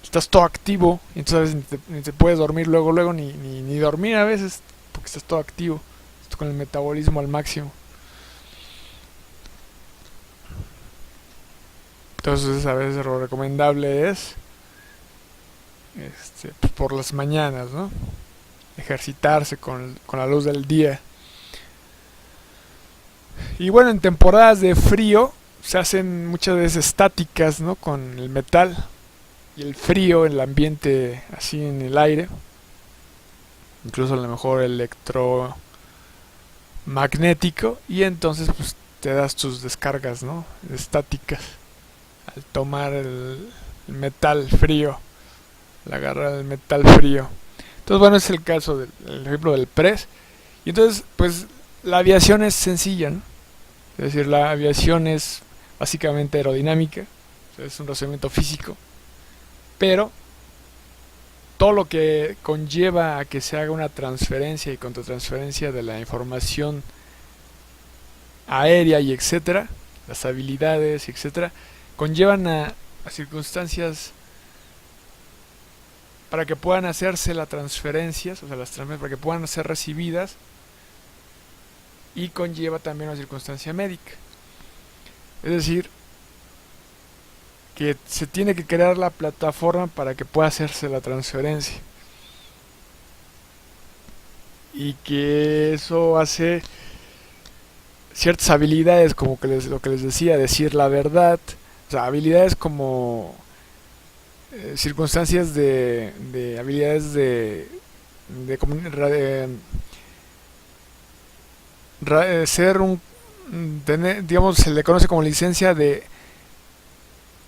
estás todo activo, y entonces ni te puedes dormir luego, ni dormir a veces, porque estás todo activo, estás con el metabolismo al máximo. Entonces a veces lo recomendable es pues, por las mañanas, ¿no? Ejercitarse con la luz del día. Y bueno, en temporadas de frío se hacen muchas veces estáticas, ¿no? Con el metal y el frío, el ambiente así en el aire. Incluso a lo mejor electromagnético. Y entonces pues te das tus descargas, ¿no? Estáticas. Al tomar el metal frío. La agarra del metal frío. Entonces bueno, es el caso el ejemplo del press. Y entonces pues la aviación es sencilla, ¿no? Es decir, la aviación es básicamente aerodinámica, o sea, es un razonamiento físico, pero todo lo que conlleva a que se haga una transferencia y contratransferencia de la información aérea y etcétera, las habilidades y etcétera, conllevan a circunstancias para que puedan hacerse las transferencias, o sea, las transferencias para que puedan ser recibidas, y conlleva también una circunstancia médica. Es decir, que se tiene que crear la plataforma para que pueda hacerse la transferencia. Y que eso hace ciertas habilidades, como lo que les decía, decir la verdad. O sea, habilidades como circunstancias de habilidades de, ser digamos, se le conoce como licencia de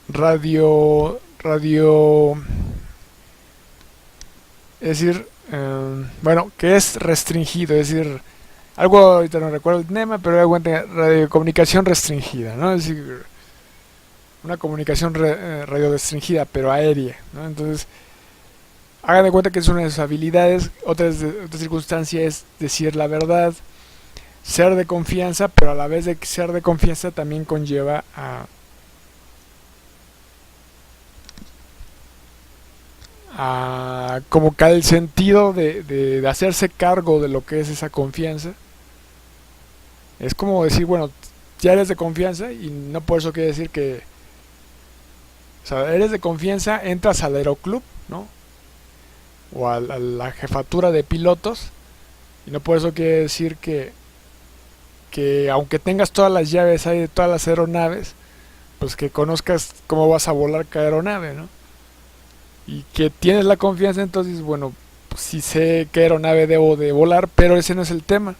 radio, es decir, bueno, que es restringido, es decir, algo, ahorita no recuerdo el tema, pero radiocomunicación restringida, ¿no? Es decir, una comunicación radio restringida, pero aérea, ¿no? Entonces, hagan de cuenta que es una de sus habilidades. Otra circunstancia es decir la verdad, ser de confianza, pero a la vez de ser de confianza también conlleva a como que el sentido de hacerse cargo de lo que es esa confianza. Es como decir, bueno, ya eres de confianza y no por eso quiere decir que, o sea, eres de confianza, entras al aeroclub, ¿no? O a la jefatura de pilotos, y no por eso quiere decir que aunque tengas todas las llaves ahí de todas las aeronaves, pues que conozcas cómo vas a volar cada aeronave, ¿no? Y que tienes la confianza, entonces, bueno, pues sí sé qué aeronave debo de volar, pero ese no es el tema,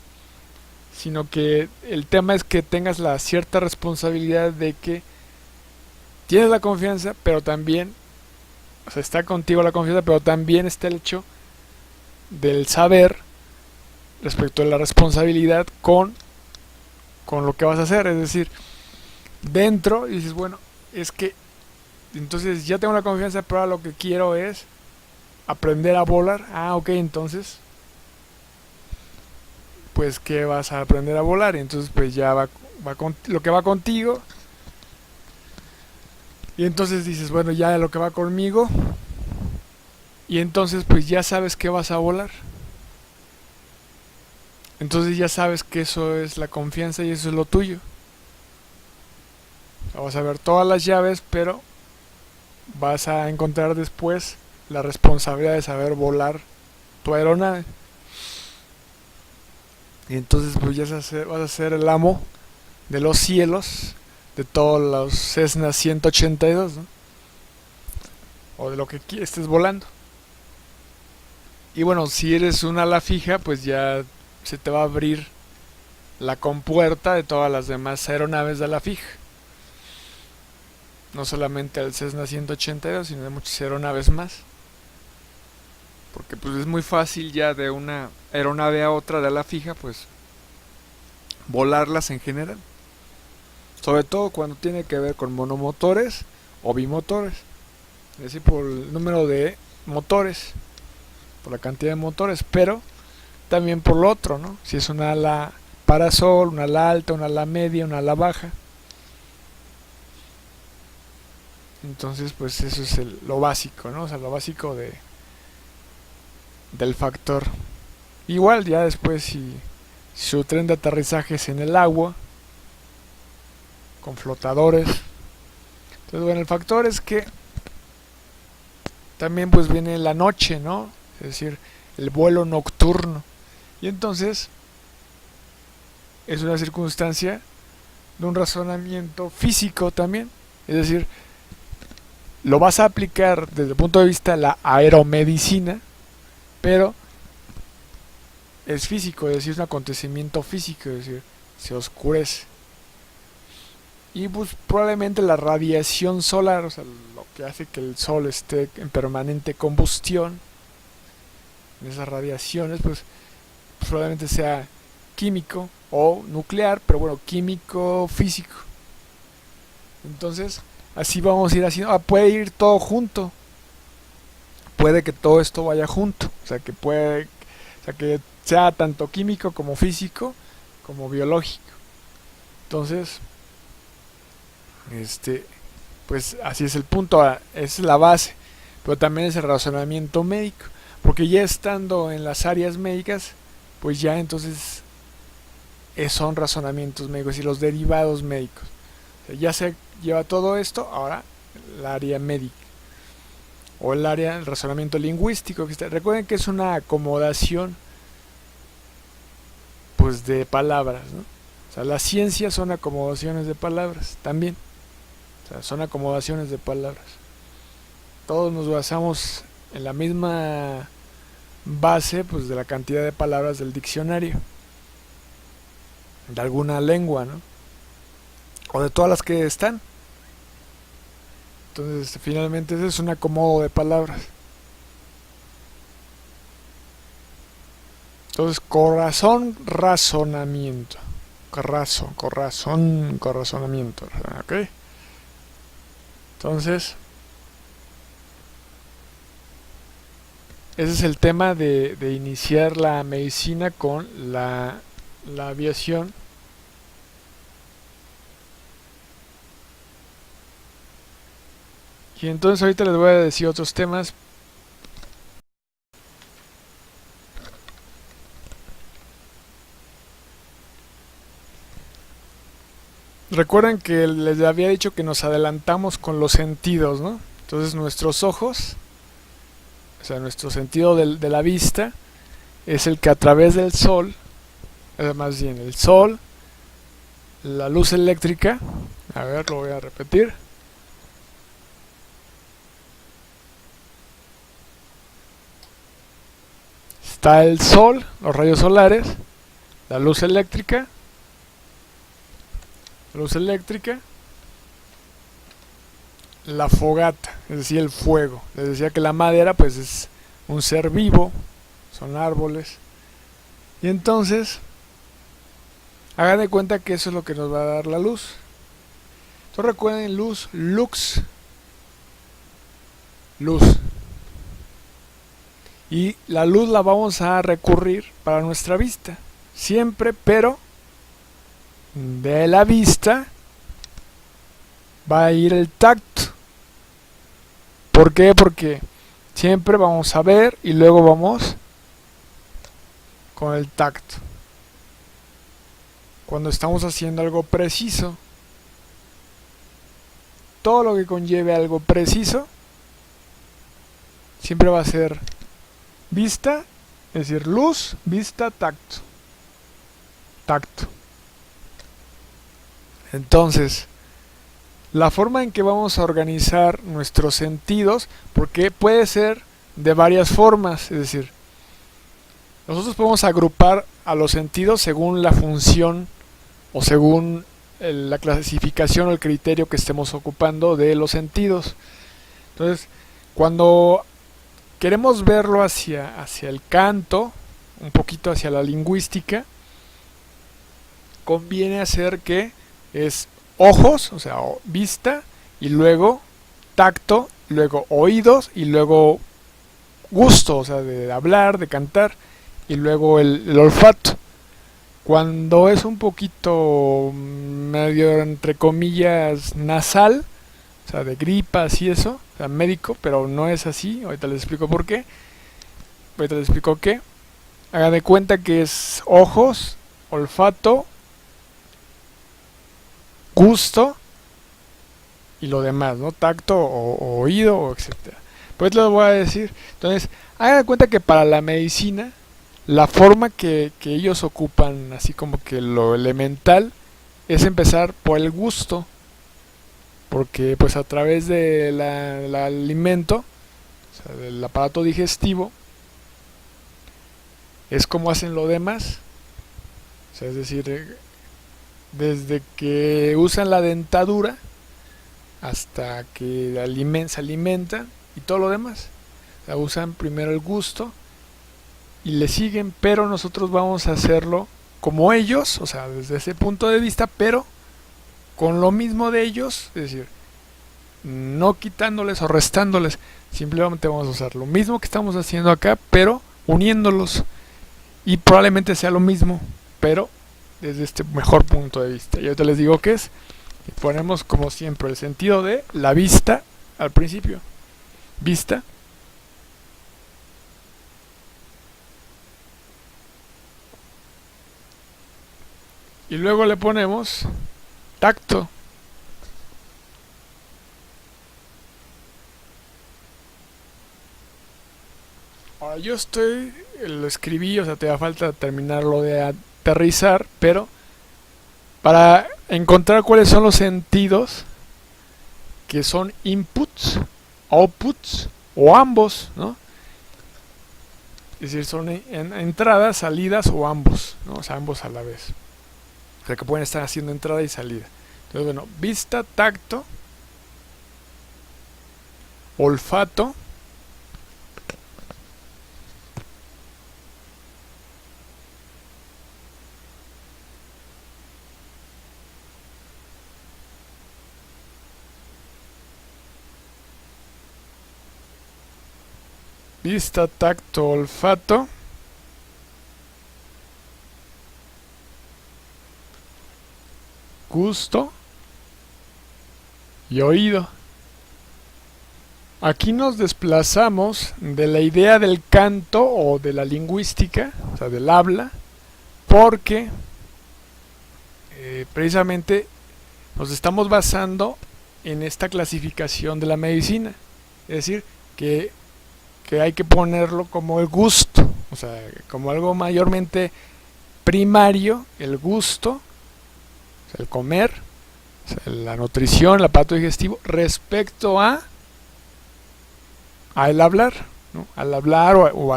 sino que el tema es que tengas la cierta responsabilidad de que tienes la confianza, pero también, o sea, está contigo la confianza, pero también está el hecho del saber respecto de la responsabilidad con lo que vas a hacer. Es decir, dentro dices, bueno, es que entonces ya tengo la confianza, pero ahora lo que quiero es aprender a volar. Ah, ok, entonces pues que vas a aprender a volar, y entonces pues ya lo que va contigo, y entonces dices, bueno, ya lo que va conmigo, y entonces pues ya sabes que vas a volar. Entonces ya sabes que eso es la confianza y eso es lo tuyo. Vas a ver todas las llaves, pero vas a encontrar después la responsabilidad de saber volar tu aeronave. Y entonces pues ya vas a ser el amo de los cielos, de todos los Cessna 182, ¿no? O de lo que estés volando. Y bueno, si eres un ala fija, pues ya se te va a abrir la compuerta de todas las demás aeronaves de ala fija. No solamente el Cessna 182, sino de muchas aeronaves más. Porque pues es muy fácil ya de una aeronave a otra de ala fija, pues volarlas en general. Sobre todo cuando tiene que ver con monomotores o bimotores. Es decir, por el número de motores, por la cantidad de motores, pero también por lo otro, ¿no? Si es una ala caparazón, una ala alta, una ala media, una ala baja. Entonces pues eso es lo básico, ¿no? O sea, lo básico del factor. Igual ya después si su tren de aterrizaje es en el agua, con flotadores. Entonces bueno, el factor es que también pues viene la noche, ¿no? Es decir, el vuelo nocturno. Y entonces es una circunstancia de un razonamiento físico también. Es decir, lo vas a aplicar desde el punto de vista de la aeromedicina, pero es físico, es decir, es un acontecimiento físico, es decir, se oscurece. Y pues probablemente la radiación solar, o sea, lo que hace que el sol esté en permanente combustión, en esas radiaciones, pues probablemente sea químico o nuclear, pero bueno, químico físico. Entonces, así vamos a ir haciendo. Puede ir todo junto. Puede que todo esto vaya junto. O sea, que sea tanto químico como físico como biológico. Entonces, pues así es el punto, esa es la base. Pero también es el razonamiento médico. Porque ya estando en las áreas médicas, pues ya entonces son razonamientos médicos y los derivados médicos. O sea, ya se lleva todo esto, ahora el área médica. O el área del razonamiento lingüístico. Recuerden que es una acomodación pues de palabras, ¿no? O sea, la ciencia son acomodaciones de palabras también. O sea, son acomodaciones de palabras. Todos nos basamos en la misma base pues de la cantidad de palabras del diccionario. De alguna lengua, ¿no? O de todas las que están. Entonces, finalmente ese es un acomodo de palabras. Entonces, corazón, razonamiento. Corazonamiento. ¿Ok? Entonces, ese es el tema de iniciar la medicina con la aviación. Y entonces ahorita les voy a decir otros temas. Recuerden que les había dicho que nos adelantamos con los sentidos, ¿no? Entonces nuestros ojos, o sea, nuestro sentido de la vista, es el que a través del sol, más bien el sol, la luz eléctrica, a ver, lo voy a repetir. Está el sol, los rayos solares, la luz eléctrica, la fogata, es decir, el fuego. Les decía que la madera pues es un ser vivo, son árboles. Y entonces, hagan de cuenta que eso es lo que nos va a dar la luz. Entonces recuerden luz, lux, luz. Y la luz la vamos a recurrir para nuestra vista, siempre, pero de la vista va a ir el tacto. ¿Por qué? Porque siempre vamos a ver y luego vamos con el tacto. Cuando estamos haciendo algo preciso, todo lo que conlleve algo preciso siempre va a ser vista, es decir, luz, vista, tacto. Tacto. Entonces, la forma en que vamos a organizar nuestros sentidos, porque puede ser de varias formas, es decir, nosotros podemos agrupar a los sentidos según la función o según la clasificación o el criterio que estemos ocupando de los sentidos. Entonces, cuando queremos verlo hacia el canto, un poquito hacia la lingüística, conviene hacer que es ojos, o sea, vista, y luego tacto, luego oídos, y luego gusto, o sea, de hablar, de cantar, y luego el olfato. Cuando es un poquito medio entre comillas nasal, o sea, de gripas y eso, o sea, médico, pero no es así. Ahorita les explico por qué. Ahorita les explico qué. Hagan de cuenta que es ojos, olfato, gusto y lo demás, ¿no? Tacto o oído, o etcétera. Pues les voy a decir. Entonces, hagan de cuenta que para la medicina, la forma que ellos ocupan, así como que lo elemental, es empezar por el gusto. Porque pues a través del alimento, o sea, del aparato digestivo, es como hacen lo demás. O sea, es decir, desde que usan la dentadura hasta que se alimentan y todo lo demás. O sea, usan primero el gusto y le siguen, pero nosotros vamos a hacerlo como ellos, o sea, desde ese punto de vista, pero con lo mismo de ellos, es decir, no quitándoles o restándoles, simplemente vamos a usar lo mismo que estamos haciendo acá, pero uniéndolos. Y probablemente sea lo mismo, pero desde este mejor punto de vista. Y ahorita les digo qué es. Y ponemos como siempre el sentido de la vista al principio. Vista. Y luego le ponemos tacto. Ahora lo escribí, o sea, te da falta terminarlo de aterrizar, pero para encontrar cuáles son los sentidos que son inputs, outputs o ambos, ¿no? Es decir, son entradas, salidas o ambos, ¿no? O sea, ambos a la vez. O sea, que pueden estar haciendo entrada y salida. Entonces, bueno, vista, tacto, olfato, vista, tacto, olfato, gusto y oído. Aquí nos desplazamos de la idea del canto o de la lingüística, o sea, del habla, porque precisamente nos estamos basando en esta clasificación de la medicina. Es decir, que hay que ponerlo como el gusto, o sea, como algo mayormente primario, el gusto, o sea, el comer, o sea, la nutrición, el aparato digestivo, respecto a el hablar, ¿no? Al hablar o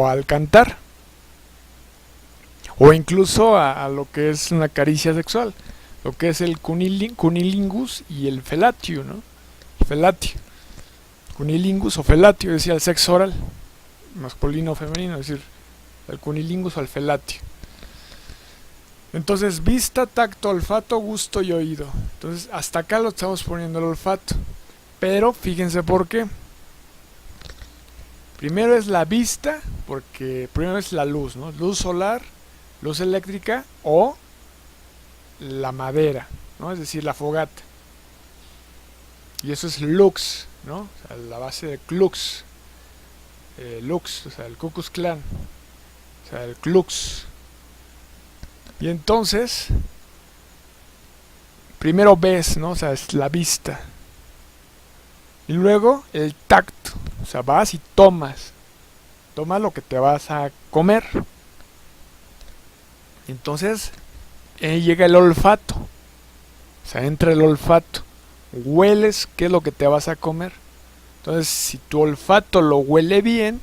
al cantar, o incluso a lo que es una caricia sexual, lo que es el cunilingus y el felatio, ¿no? Felatio, cunilingus o felatio, es decir, el sexo oral, masculino o femenino, es decir, el cunilingus o el felatio. Entonces, vista, tacto, olfato, gusto y oído. Entonces, hasta acá lo estamos poniendo el olfato. Pero fíjense por qué. Primero es la vista, porque primero es la luz, ¿no? Luz solar, luz eléctrica o la madera, ¿no? Es decir, la fogata. Y eso es lux, ¿no? O sea, la base de klux. Lux, o sea, el Ku Klux Klan. O sea, el klux. Y entonces, primero ves, ¿no? O sea, es la vista. Y luego el tacto, o sea, vas y tomas lo que te vas a comer. Entonces llega el olfato, o sea, entra el olfato, hueles qué es lo que te vas a comer. Entonces, si tu olfato lo huele bien,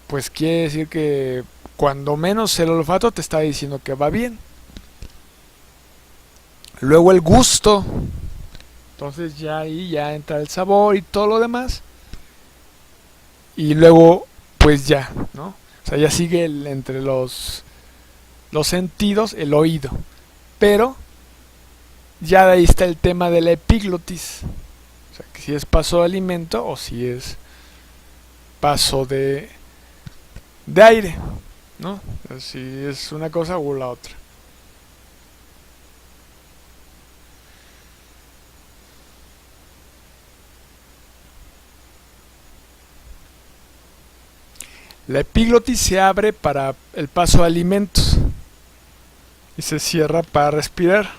pues quiere decir que cuando menos el olfato te está diciendo que va bien. Luego el gusto. Entonces ya ahí ya entra el sabor y todo lo demás. Y luego, pues ya, ¿no? O sea, ya sigue entre los sentidos el oído. Pero ya de ahí está el tema de la epiglotis. O sea, que si es paso de alimento o si es paso de de aire, ¿no? Si es una cosa o la otra. La epiglotis se abre para el paso de alimentos y se cierra para respirar.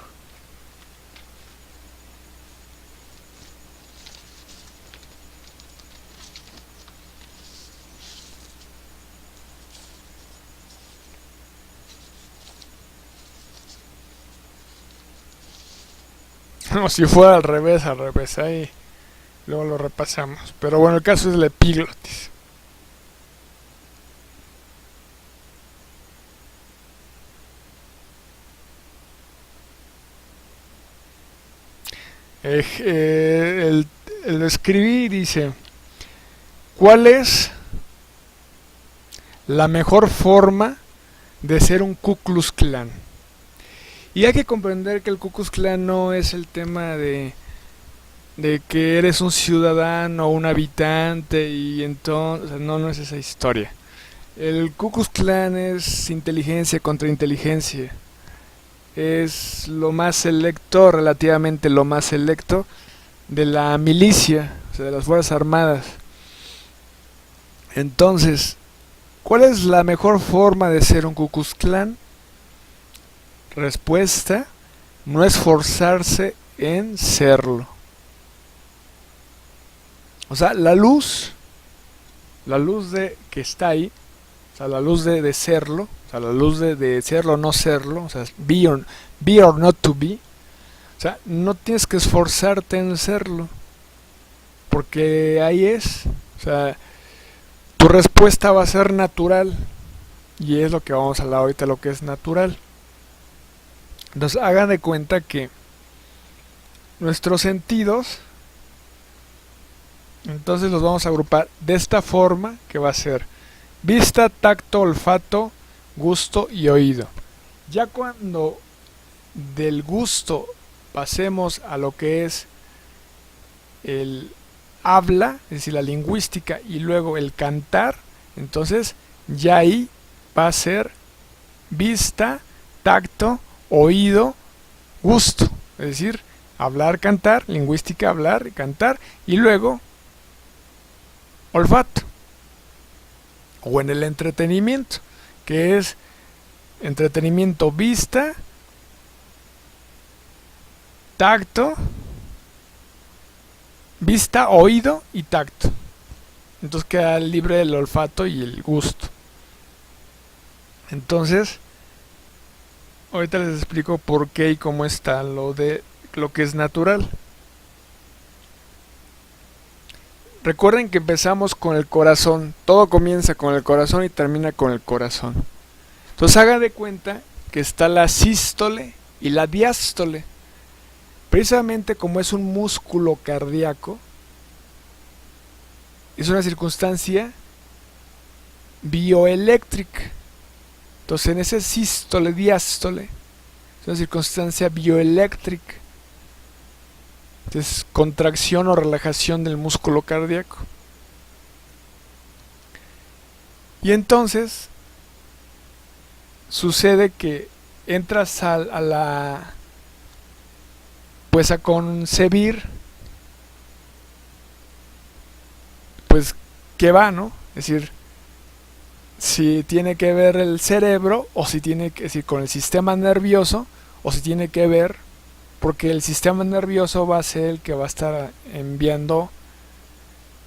Como si fuera al revés, ahí luego lo repasamos. Pero bueno, el caso es la epiglotis. El escribí dice, ¿cuál es la mejor forma de ser un Ku Klux Klan? Y hay que comprender que el Ku Klux Klan no es el tema de que eres un ciudadano o un habitante y entonces no es esa historia. El Ku Klux Klan es inteligencia contra inteligencia. Es lo más selecto, relativamente lo más selecto de la milicia, o sea, de las Fuerzas Armadas. Entonces, ¿cuál es la mejor forma de ser un Ku Klux Klan? Respuesta, no esforzarse en serlo. O sea, la luz de que está ahí, o sea, la luz de serlo, o sea, la luz de serlo o no serlo, o sea, be or not to be, o sea, no tienes que esforzarte en serlo, porque ahí es, o sea, tu respuesta va a ser natural, y es lo que vamos a hablar ahorita, lo que es natural. Entonces, hagan de cuenta que nuestros sentidos, entonces los vamos a agrupar de esta forma, que va a ser vista, tacto, olfato, gusto y oído. Ya cuando del gusto pasemos a lo que es el habla, es decir, la lingüística, y luego el cantar, entonces ya ahí va a ser vista, tacto, oído, gusto. Es decir, hablar, cantar, lingüística, hablar, cantar, y luego olfato. O en el entretenimiento, que es entretenimiento vista, tacto, vista, oído y tacto. Entonces queda libre el olfato y el gusto. Entonces, ahorita les explico por qué y cómo está lo de lo que es natural. Recuerden que empezamos con el corazón, todo comienza con el corazón y termina con el corazón. Entonces hagan de cuenta que está la sístole y la diástole. Precisamente como es un músculo cardíaco, es una circunstancia bioeléctrica. Entonces en ese sístole, diástole, es una circunstancia bioeléctrica. Es contracción o relajación del músculo cardíaco. Y entonces sucede que entras a la pues a concebir pues qué va, ¿no? Es decir, si tiene que ver el cerebro o si tiene que decir con el sistema nervioso o si tiene que ver porque el sistema nervioso va a ser el que va a estar enviando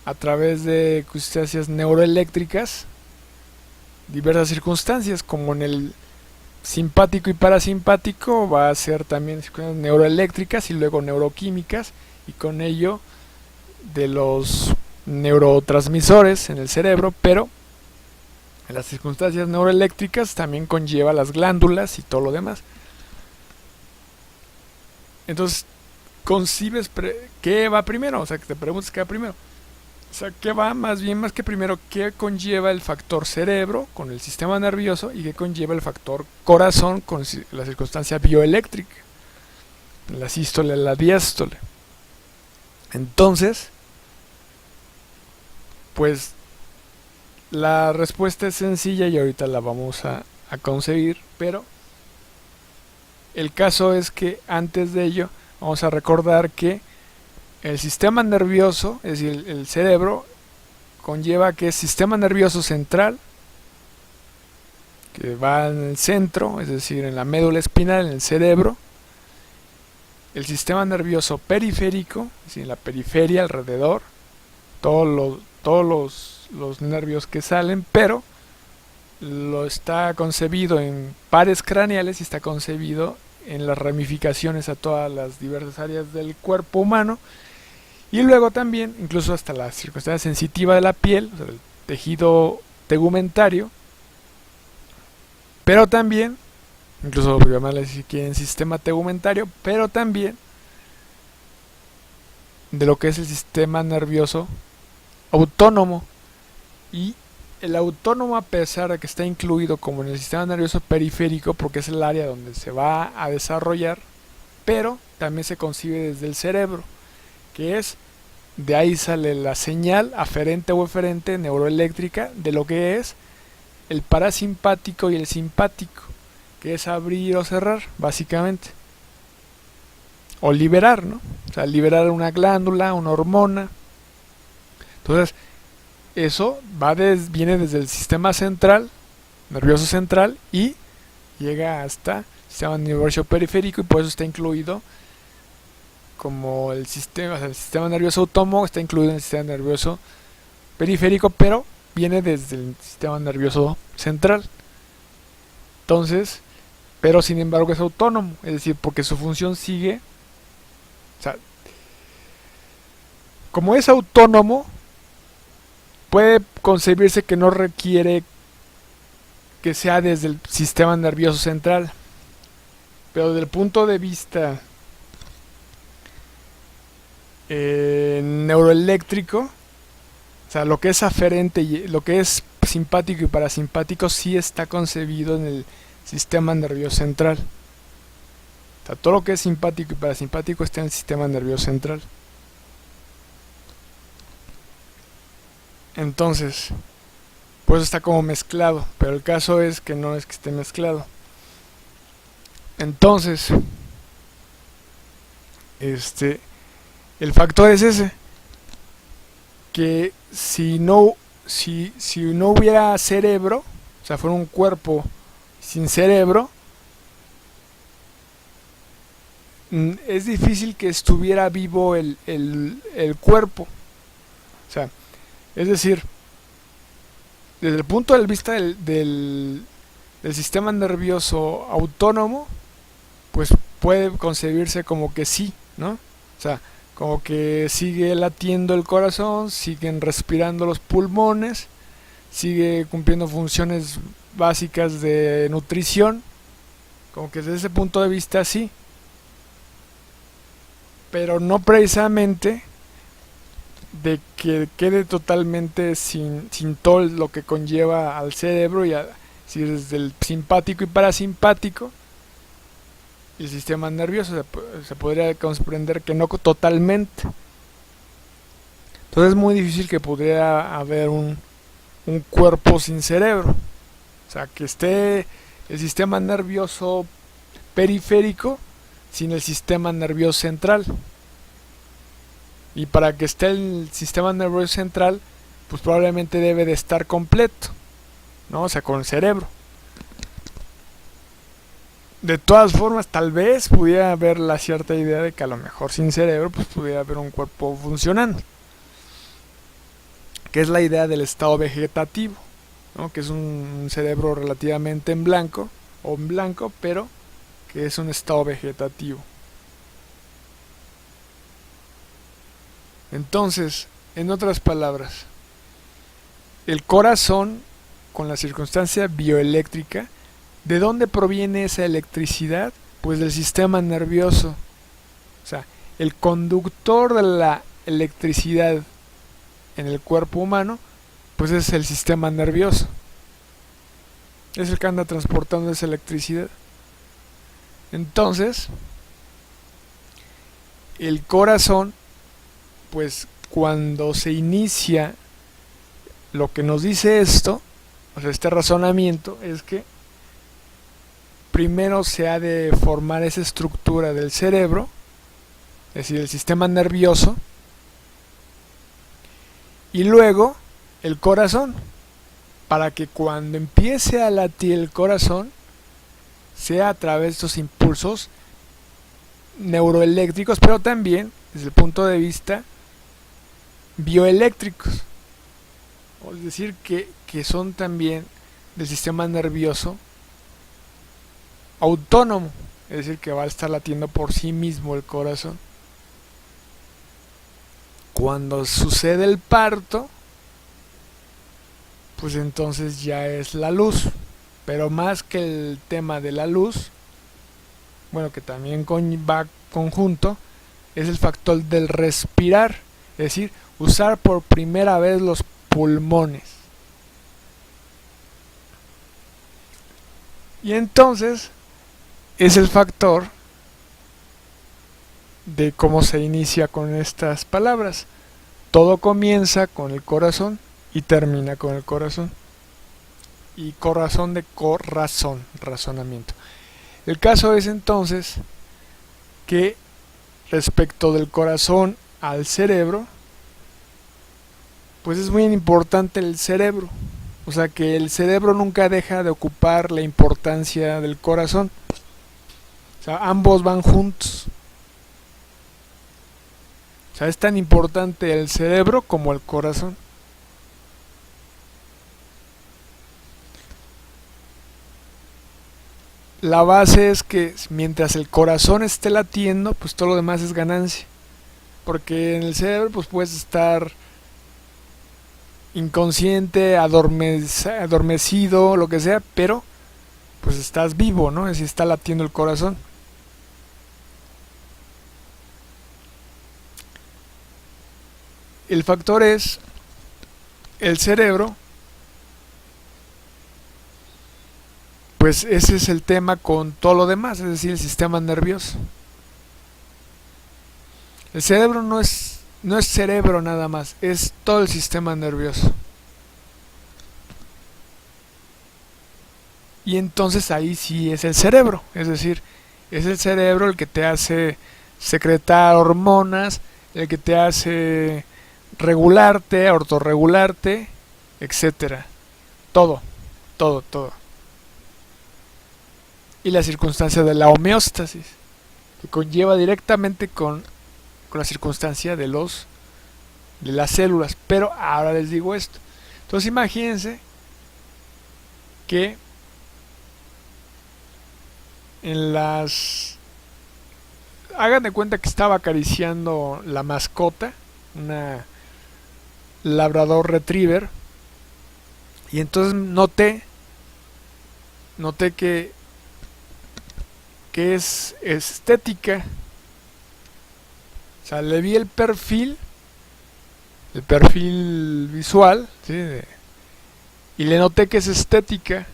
a través de circunstancias neuroeléctricas diversas circunstancias, como en el simpático y parasimpático va a ser también circunstancias neuroeléctricas y luego neuroquímicas, y con ello de los neurotransmisores en el cerebro, pero en las circunstancias neuroeléctricas también conlleva las glándulas y todo lo demás. Entonces, concibes qué va primero, o sea, que te preguntas qué va primero. O sea, qué va más bien, más que primero, qué conlleva el factor cerebro con el sistema nervioso y qué conlleva el factor corazón con la circunstancia bioeléctrica, la sístole, la diástole. Entonces, pues, la respuesta es sencilla y ahorita la vamos a concebir, pero el caso es que antes de ello vamos a recordar que el sistema nervioso, es decir, el cerebro, conlleva que es sistema nervioso central, que va en el centro, es decir, en la médula espinal, en el cerebro, el sistema nervioso periférico, es decir, en la periferia, alrededor, todos los nervios que salen, pero lo está concebido en pares craneales y está concebido en las ramificaciones a todas las diversas áreas del cuerpo humano, y luego también, incluso hasta la circunstancia sensitiva de la piel, o sea, el tejido tegumentario, pero también, incluso llamarle si quieren sistema tegumentario, pero también de lo que es el sistema nervioso autónomo. Y el autónomo, a pesar de que está incluido como en el sistema nervioso periférico, porque es el área donde se va a desarrollar, pero también se concibe desde el cerebro, que es, de ahí sale la señal aferente o eferente neuroeléctrica de lo que es el parasimpático y el simpático, que es abrir o cerrar, básicamente. O liberar, ¿no? O sea, liberar una glándula, una hormona. Entonces, eso viene desde el sistema central, nervioso central, y llega hasta el sistema nervioso periférico, y por eso está incluido como el sistema, o sea, el sistema nervioso autónomo está incluido en el sistema nervioso periférico, pero viene desde el sistema nervioso central. Entonces, pero sin embargo es autónomo, es decir, porque su función sigue, o sea, como es autónomo, puede concebirse que no requiere que sea desde el sistema nervioso central, pero desde el punto de vista neuroeléctrico, o sea, lo que es aferente y lo que es simpático y parasimpático sí está concebido en el sistema nervioso central. O sea, todo lo que es simpático y parasimpático está en el sistema nervioso central. Entonces, pues está como mezclado, pero el caso es que no es que esté mezclado. Entonces, el factor es ese, que si no hubiera cerebro, o sea, fuera un cuerpo sin cerebro, es difícil que estuviera vivo el cuerpo. O sea, es decir, desde el punto de vista del sistema nervioso autónomo, pues puede concebirse como que sí, ¿no? O sea, como que sigue latiendo el corazón, siguen respirando los pulmones, sigue cumpliendo funciones básicas de nutrición, como que desde ese punto de vista sí, pero no precisamente de que quede totalmente sin todo lo que conlleva al cerebro, y si desde el simpático y parasimpático y el sistema nervioso se podría comprender que no totalmente. Entonces es muy difícil que pudiera haber un cuerpo sin cerebro, o sea, que esté el sistema nervioso periférico sin el sistema nervioso central. Y para que esté el sistema nervioso central, pues probablemente debe de estar completo, ¿no? O sea, con el cerebro. De todas formas, tal vez pudiera haber la cierta idea de que a lo mejor sin cerebro, pues pudiera haber un cuerpo funcionando. Que es la idea del estado vegetativo, ¿no? Que es un cerebro relativamente en blanco, pero que es un estado vegetativo. Entonces, en otras palabras, el corazón, con la circunstancia bioeléctrica, ¿de dónde proviene esa electricidad? Pues del sistema nervioso. O sea, el conductor de la electricidad en el cuerpo humano, pues es el sistema nervioso. Es el que anda transportando esa electricidad. Entonces, el corazón, pues cuando se inicia lo que nos dice esto, o sea, este razonamiento, es que primero se ha de formar esa estructura del cerebro, es decir, el sistema nervioso, y luego el corazón, para que cuando empiece a latir el corazón, sea a través de estos impulsos neuroeléctricos, pero también desde el punto de vista bioeléctricos, es decir, que son también del sistema nervioso autónomo, es decir, que va a estar latiendo por sí mismo el corazón. Cuando sucede el parto, pues entonces ya es la luz, pero más que el tema de la luz, bueno, que también va conjunto, es el factor del respirar, es decir, usar por primera vez los pulmones. Y entonces es el factor de cómo se inicia con estas palabras. Todo comienza con el corazón y termina con el corazón. Y corazón de corazón, razonamiento. El caso es entonces que respecto del corazón al cerebro, pues es muy importante el cerebro. O sea que el cerebro nunca deja de ocupar la importancia del corazón. O sea, ambos van juntos. O sea, es tan importante el cerebro como el corazón. La base es que mientras el corazón esté latiendo, pues todo lo demás es ganancia. Porque en el cerebro pues puedes estar inconsciente, adormecido, lo que sea, pero pues estás vivo, ¿no? Es decir, está latiendo el corazón. El factor es el cerebro, pues ese es el tema con todo lo demás, es decir, el sistema nervioso. El cerebro no es cerebro nada más, es todo el sistema nervioso. Y entonces ahí sí es el cerebro, es decir, es el cerebro el que te hace secretar hormonas, el que te hace regularte, autorregularte, etcétera. Todo, todo, todo. Y la circunstancia de la homeostasis, que conlleva directamente con la circunstancia de las células. Pero ahora les digo esto. Entonces imagínense que hagan de cuenta que estaba acariciando la mascota, una labrador retriever, y entonces noté que es estética. O sea, le vi el perfil visual, ¿sí? Y le noté que es estética.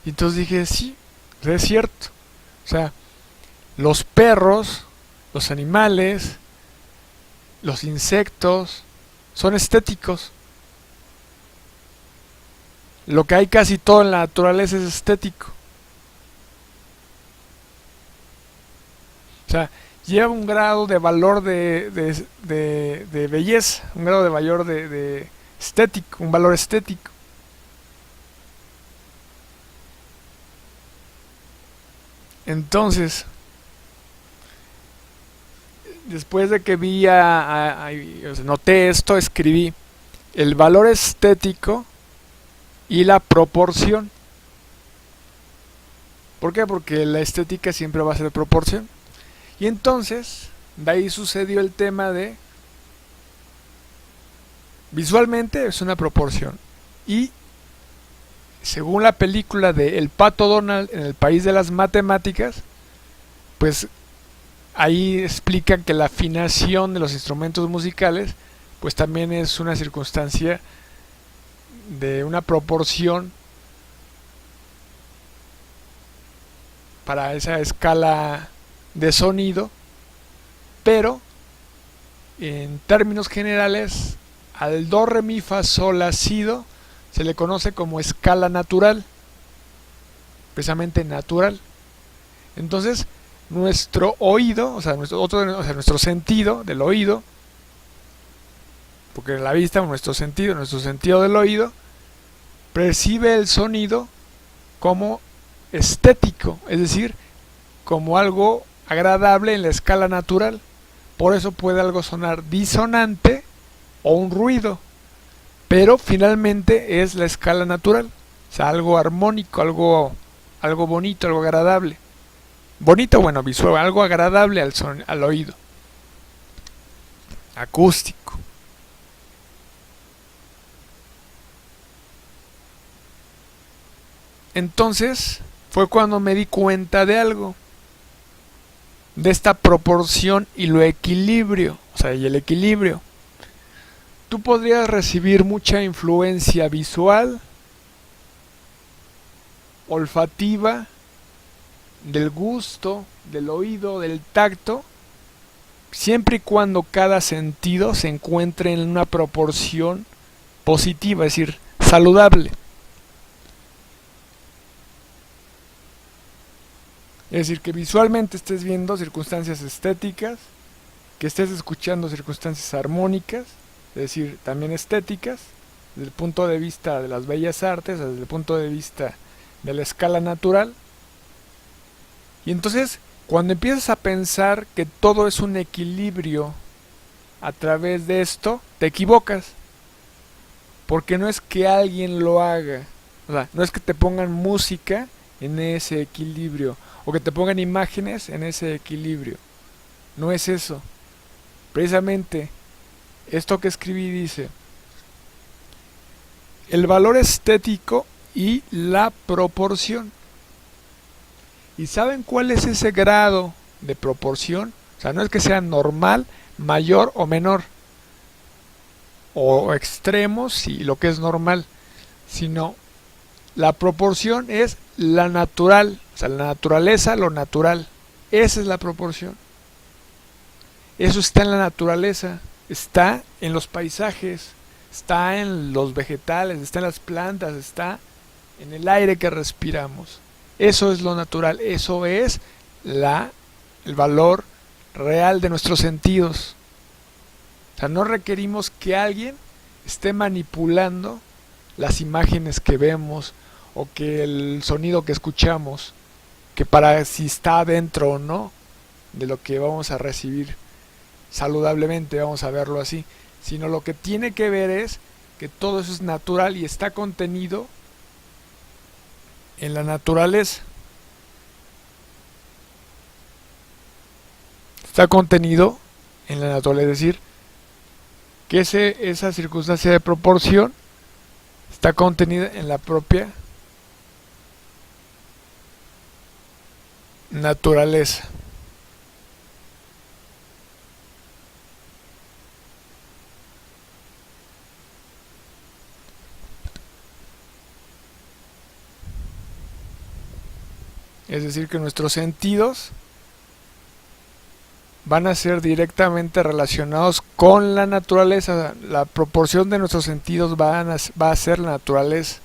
Y entonces dije, sí, es cierto. O sea, los perros, los animales, los insectos, son estéticos. Lo que hay casi todo en la naturaleza es estético. O sea, lleva un grado de valor de belleza, un grado de valor de estético, un valor estético. Entonces, después de que noté esto, escribí el valor estético y la proporción. ¿Por qué? Porque la estética siempre va a ser proporción. Y entonces, de ahí sucedió el tema de visualmente es una proporción. Y según la película de El Pato Donald en el país de las matemáticas, pues ahí explican que la afinación de los instrumentos musicales pues también es una circunstancia de una proporción para esa escala de sonido, pero en términos generales al do, re, mi, fa, sol, la, si, do se le conoce como escala natural, precisamente natural. Entonces, nuestro oído, nuestro sentido del oído, porque la vista, nuestro sentido del oído, percibe el sonido como estético, es decir, como algo agradable en la escala natural. Por eso puede algo sonar disonante o un ruido, pero finalmente es la escala natural, o sea, algo armónico, algo bonito, algo agradable. Bonito, bueno, visual, algo agradable al oído. Acústico. Entonces fue cuando me di cuenta de algo, de esta proporción y lo equilibrio, o sea, y el equilibrio. Tú podrías recibir mucha influencia visual, olfativa, del gusto, del oído, del tacto, siempre y cuando cada sentido se encuentre en una proporción positiva, es decir, saludable. Es decir, que visualmente estés viendo circunstancias estéticas, que estés escuchando circunstancias armónicas, es decir, también estéticas, desde el punto de vista de las bellas artes, desde el punto de vista de la escala natural. Y entonces, cuando empiezas a pensar que todo es un equilibrio a través de esto, te equivocas. Porque no es que alguien lo haga, o sea, no es que te pongan música en ese equilibrio, o que te pongan imágenes en ese equilibrio. No es eso. Precisamente, esto que escribí dice: el valor estético y la proporción. ¿Y saben cuál es ese grado de proporción? O sea, no es que sea normal, mayor o menor, o extremos y lo que es normal, sino la proporción es la natural, o sea, la naturaleza, lo natural. Esa es la proporción. Eso está en la naturaleza, está en los paisajes, está en los vegetales, está en las plantas, está en el aire que respiramos. Eso es lo natural, eso es el valor real de nuestros sentidos. O sea, no requerimos que alguien esté manipulando las imágenes que vemos o que el sonido que escuchamos, que para si está adentro o no de lo que vamos a recibir saludablemente, vamos a verlo así, sino lo que tiene que ver es que todo eso es natural y está contenido en la naturaleza. Está contenido en la naturaleza, es decir, que esa circunstancia de proporción está contenida en la propia naturaleza. Es decir, que nuestros sentidos van a ser directamente relacionados con la naturaleza. La proporción de nuestros sentidos va a ser la naturaleza,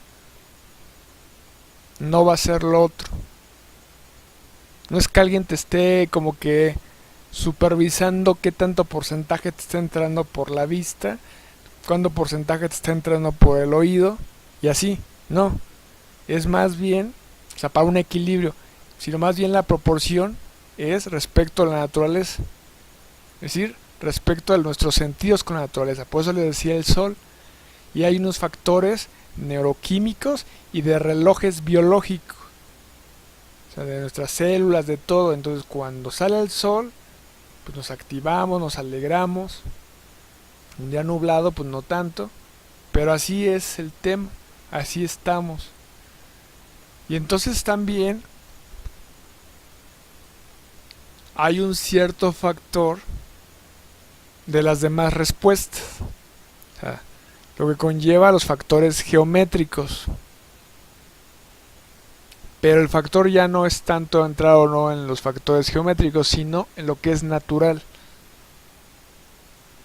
no va a ser lo otro. No es que alguien te esté como que supervisando qué tanto porcentaje te está entrando por la vista, cuánto porcentaje te está entrando por el oído, y así. No, es más bien, o sea, para un equilibrio, sino más bien la proporción es respecto a la naturaleza, es decir, respecto a nuestros sentidos con la naturaleza. Por eso le decía el sol. Y hay unos factores neuroquímicos y de relojes biológicos, o sea, de nuestras células, de todo. Entonces, cuando sale el sol, pues nos activamos, nos alegramos. Un día nublado, pues no tanto, pero así es el tema, así estamos. Y entonces también hay un cierto factor de las demás respuestas, o sea, lo que conlleva los factores geométricos. Pero el factor ya no es tanto entrar o no en los factores geométricos, sino en lo que es natural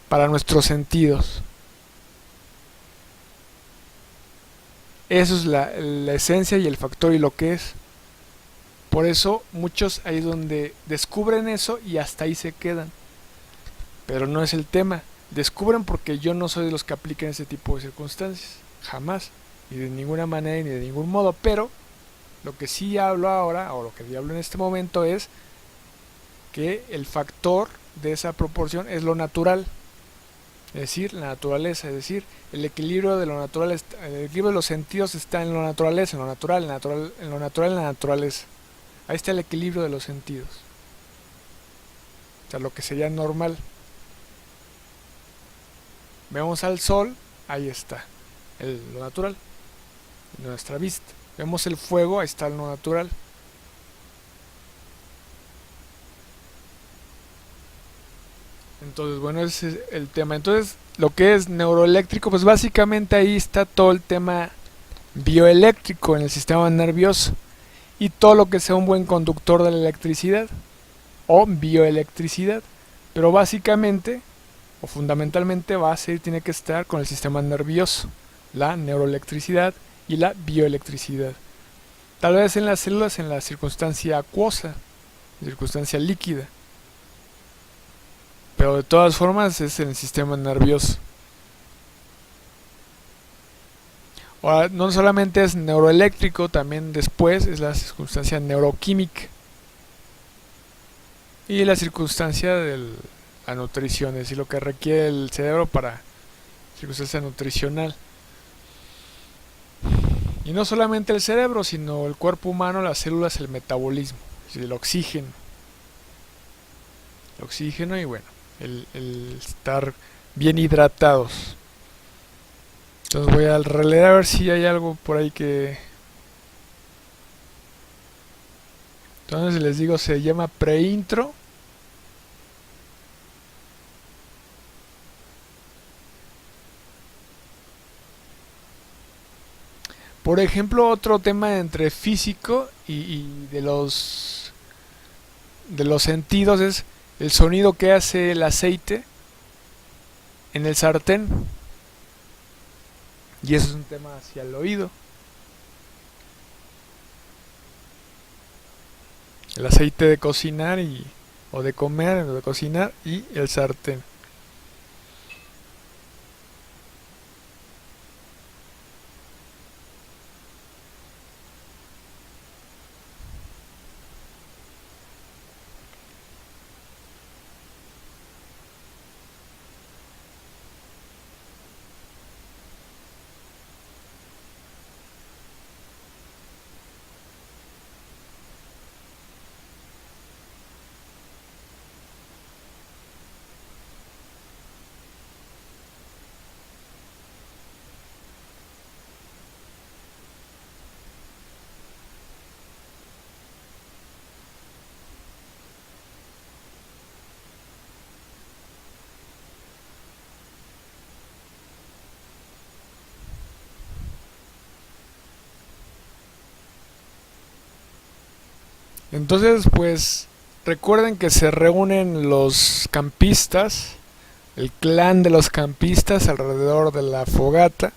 para nuestros sentidos. Eso es la esencia y el factor y lo que es. Por eso muchos ahí es donde descubren eso y hasta ahí se quedan. Pero no es el tema. Descubren porque yo no soy de los que apliquen ese tipo de circunstancias. Jamás. Ni de ninguna manera ni de ningún modo. Pero lo que sí hablo ahora, o lo que hablo en este momento, es que el factor de esa proporción es lo natural. Es decir, la naturaleza, es decir, el equilibrio de lo natural, el equilibrio de los sentidos está en lo naturaleza, en lo natural, en lo natural, en la naturaleza. Ahí está el equilibrio de los sentidos. O sea, lo que sería normal. Vemos al sol, ahí está, lo natural, nuestra vista. Vemos el fuego, ahí está lo natural. Entonces, bueno, ese es el tema. Entonces, lo que es neuroeléctrico, pues básicamente ahí está todo el tema bioeléctrico en el sistema nervioso y todo lo que sea un buen conductor de la electricidad o bioelectricidad. Pero básicamente o fundamentalmente tiene que estar con el sistema nervioso, la neuroelectricidad y la bioelectricidad. Tal vez en las células en la circunstancia acuosa, circunstancia líquida, pero de todas formas es en el sistema nervioso. Ahora, no solamente es neuroeléctrico, también después es la circunstancia neuroquímica y la circunstancia de la nutrición, es decir, lo que requiere el cerebro para circunstancia nutricional. Y no solamente el cerebro, sino el cuerpo humano, las células, el metabolismo, es decir, el oxígeno. El oxígeno y bueno, el estar bien hidratados. Entonces voy a releer a ver si hay algo por ahí que... Entonces les digo, se llama preintro. Por ejemplo, otro tema entre físico y de los sentidos es el sonido que hace el aceite en el sartén. Y eso es un tema hacia el oído. El aceite de cocinar o de comer, o de cocinar y el sartén. Entonces, pues recuerden que se reúnen los campistas, el clan de los campistas alrededor de la fogata.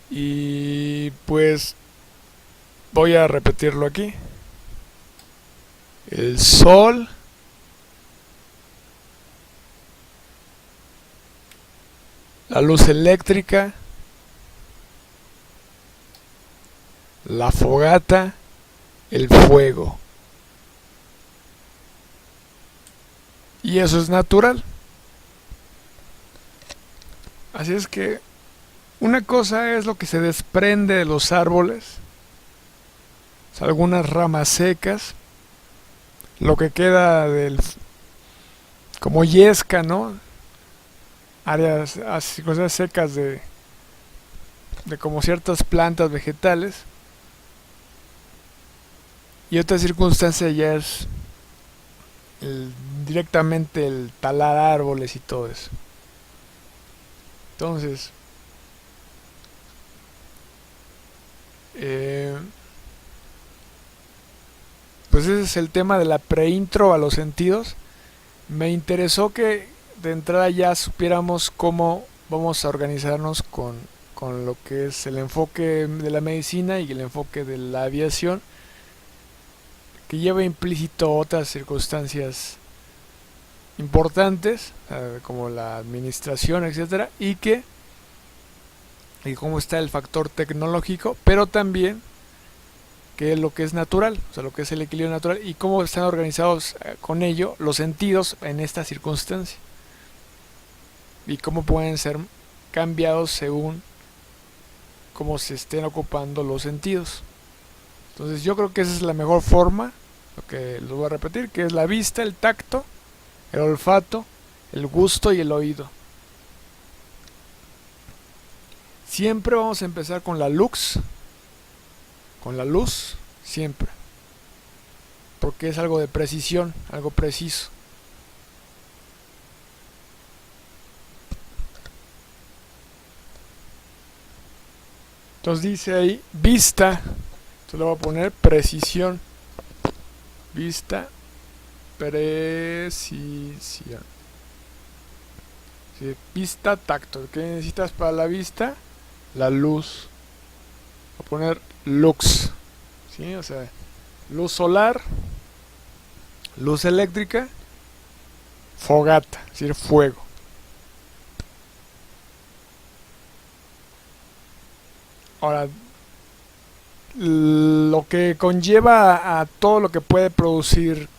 Y pues voy a repetirlo aquí. El sol, la luz eléctrica, la fogata, el fuego. Y eso es natural. Así es que una cosa es lo que se desprende de los árboles, o sea, algunas ramas secas, lo que queda como yesca, ¿no? Áreas, así, cosas secas de como ciertas plantas vegetales. Y otra circunstancia ya es directamente el talar árboles y todo eso. Entonces, eh, pues ese es el tema de la preintro a los sentidos. Me interesó que de entrada ya supiéramos cómo vamos a organizarnos con lo que es el enfoque de la medicina y el enfoque de la aviación, que lleva implícito otras circunstancias importantes, como la administración, etcétera, y cómo está el factor tecnológico, pero también que es lo que es natural, o sea, lo que es el equilibrio natural y cómo están organizados con ello los sentidos en esta circunstancia y cómo pueden ser cambiados según cómo se estén ocupando los sentidos. Entonces yo creo que esa es la mejor forma, lo que lo voy a repetir, que es la vista, el tacto, el olfato, el gusto y el oído. Siempre vamos a empezar con la luz, siempre, porque es algo de precisión, algo preciso. Entonces dice ahí vista, entonces le voy a poner precisión, vista, precisión. Sí, vista, tacto. ¿Qué necesitas para la vista? La luz. Voy a poner lux, ¿sí? O sea, luz solar, luz eléctrica, fogata, es decir, fuego. Ahora, lo que conlleva a todo lo que puede producir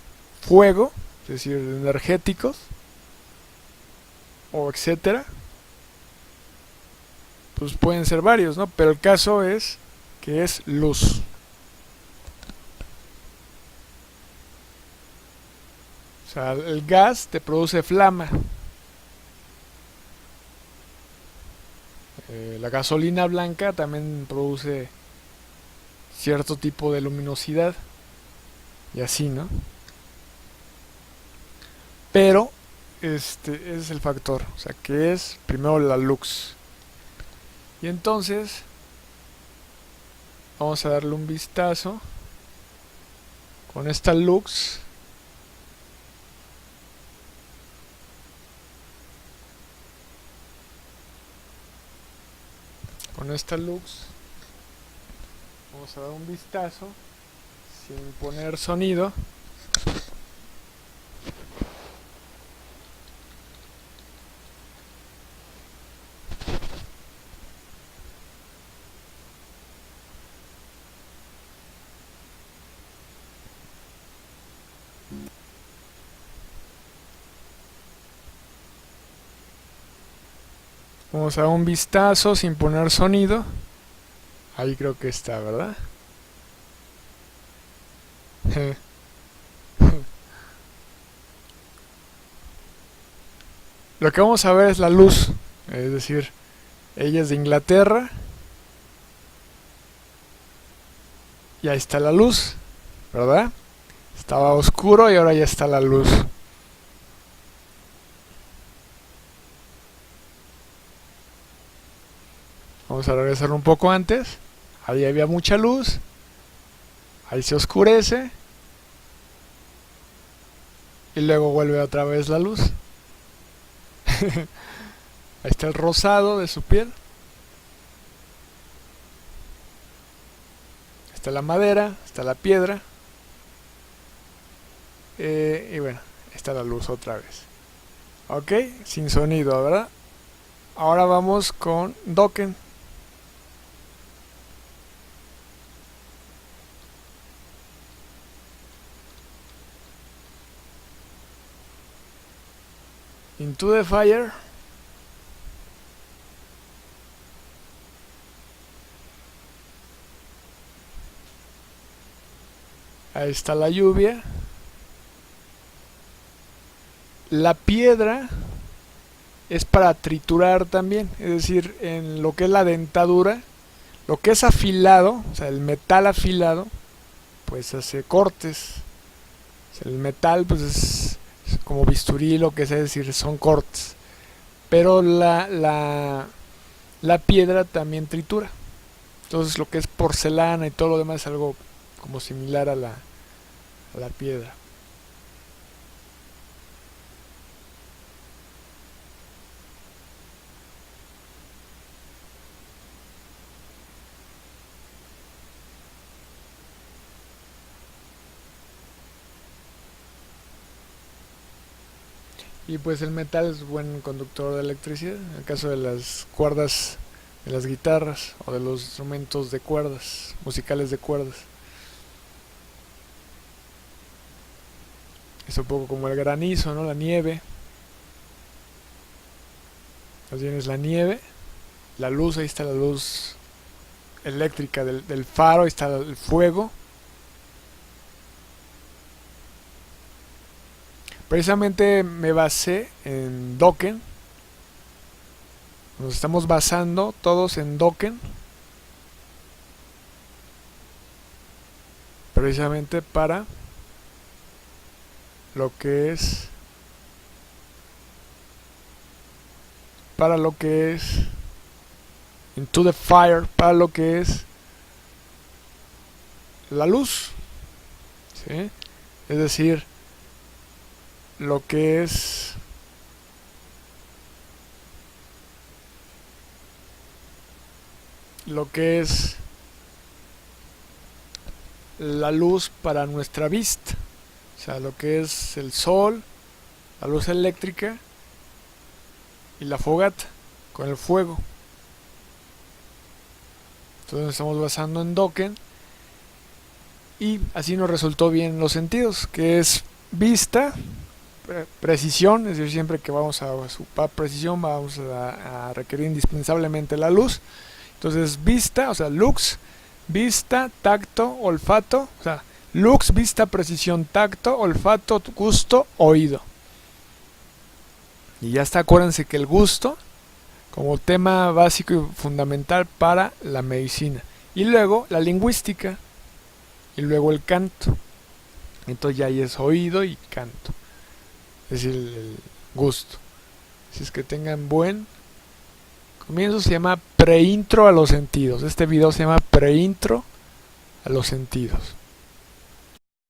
fuego, es decir, energéticos o etcétera, pues pueden ser varios, ¿no? Pero el caso es que es luz. O sea, el gas te produce flama. La gasolina blanca también produce cierto tipo de luminosidad y así, ¿no? Pero ese es el factor, o sea, que es primero la luz. Y entonces vamos a darle un vistazo con esta luz. Con esta luz vamos a dar un vistazo sin poner sonido. Vamos a dar un vistazo sin poner sonido. Ahí creo que está, ¿verdad? Lo que vamos a ver es la luz, es decir, ella es de Inglaterra y ahí está la luz, ¿verdad? Estaba oscuro y ahora ya está la luz. Vamos a regresar un poco antes. Ahí había mucha luz. Ahí se oscurece. Y luego vuelve otra vez la luz. Ahí está el rosado de su piel. Está la madera, está la piedra. Y bueno, está la luz otra vez. Ok, sin sonido, ¿verdad? Ahora vamos con Dokken. Into the Fire. Ahí está la lluvia. La piedra es para triturar también, es decir, en lo que es la dentadura, lo que es afilado, o sea, el metal afilado, pues hace cortes. O sea, el metal, pues es como bisturí, lo que sea, es decir, son cortes. Pero la piedra también tritura. Entonces, lo que es porcelana y todo lo demás es algo como similar a la piedra. Y pues el metal es buen conductor de electricidad, en el caso de las cuerdas de las guitarras o de los instrumentos de cuerdas, musicales de cuerdas. Es un poco como el granizo, ¿no? La nieve. Más bien es la nieve, la luz, ahí está la luz eléctrica del faro, ahí está el fuego. Precisamente me basé en Dokken. Nos estamos basando todos en Dokken. Precisamente lo que es para lo que es Into the Fire, para lo que es la luz, ¿sí? Es decir, lo que es la luz para nuestra vista, o sea, lo que es el sol, la luz eléctrica y la fogata con el fuego. Entonces nos estamos basando en Dokken y así nos resultó bien los sentidos, que es vista, precisión, es decir, siempre que vamos a ocupar precisión vamos a requerir indispensablemente la luz. Entonces vista, o sea, lux, vista, tacto, olfato, o sea, lux, vista, precisión, tacto, olfato, gusto, oído. Y ya está, acuérdense que el gusto como tema básico y fundamental para la medicina. Y luego la lingüística. Y luego el canto. Entonces ya ahí es oído y canto. Es decir, el gusto. Así es que tengan buen comienzo. Se llama Preintro a los sentidos. Este video se llama Preintro a los sentidos.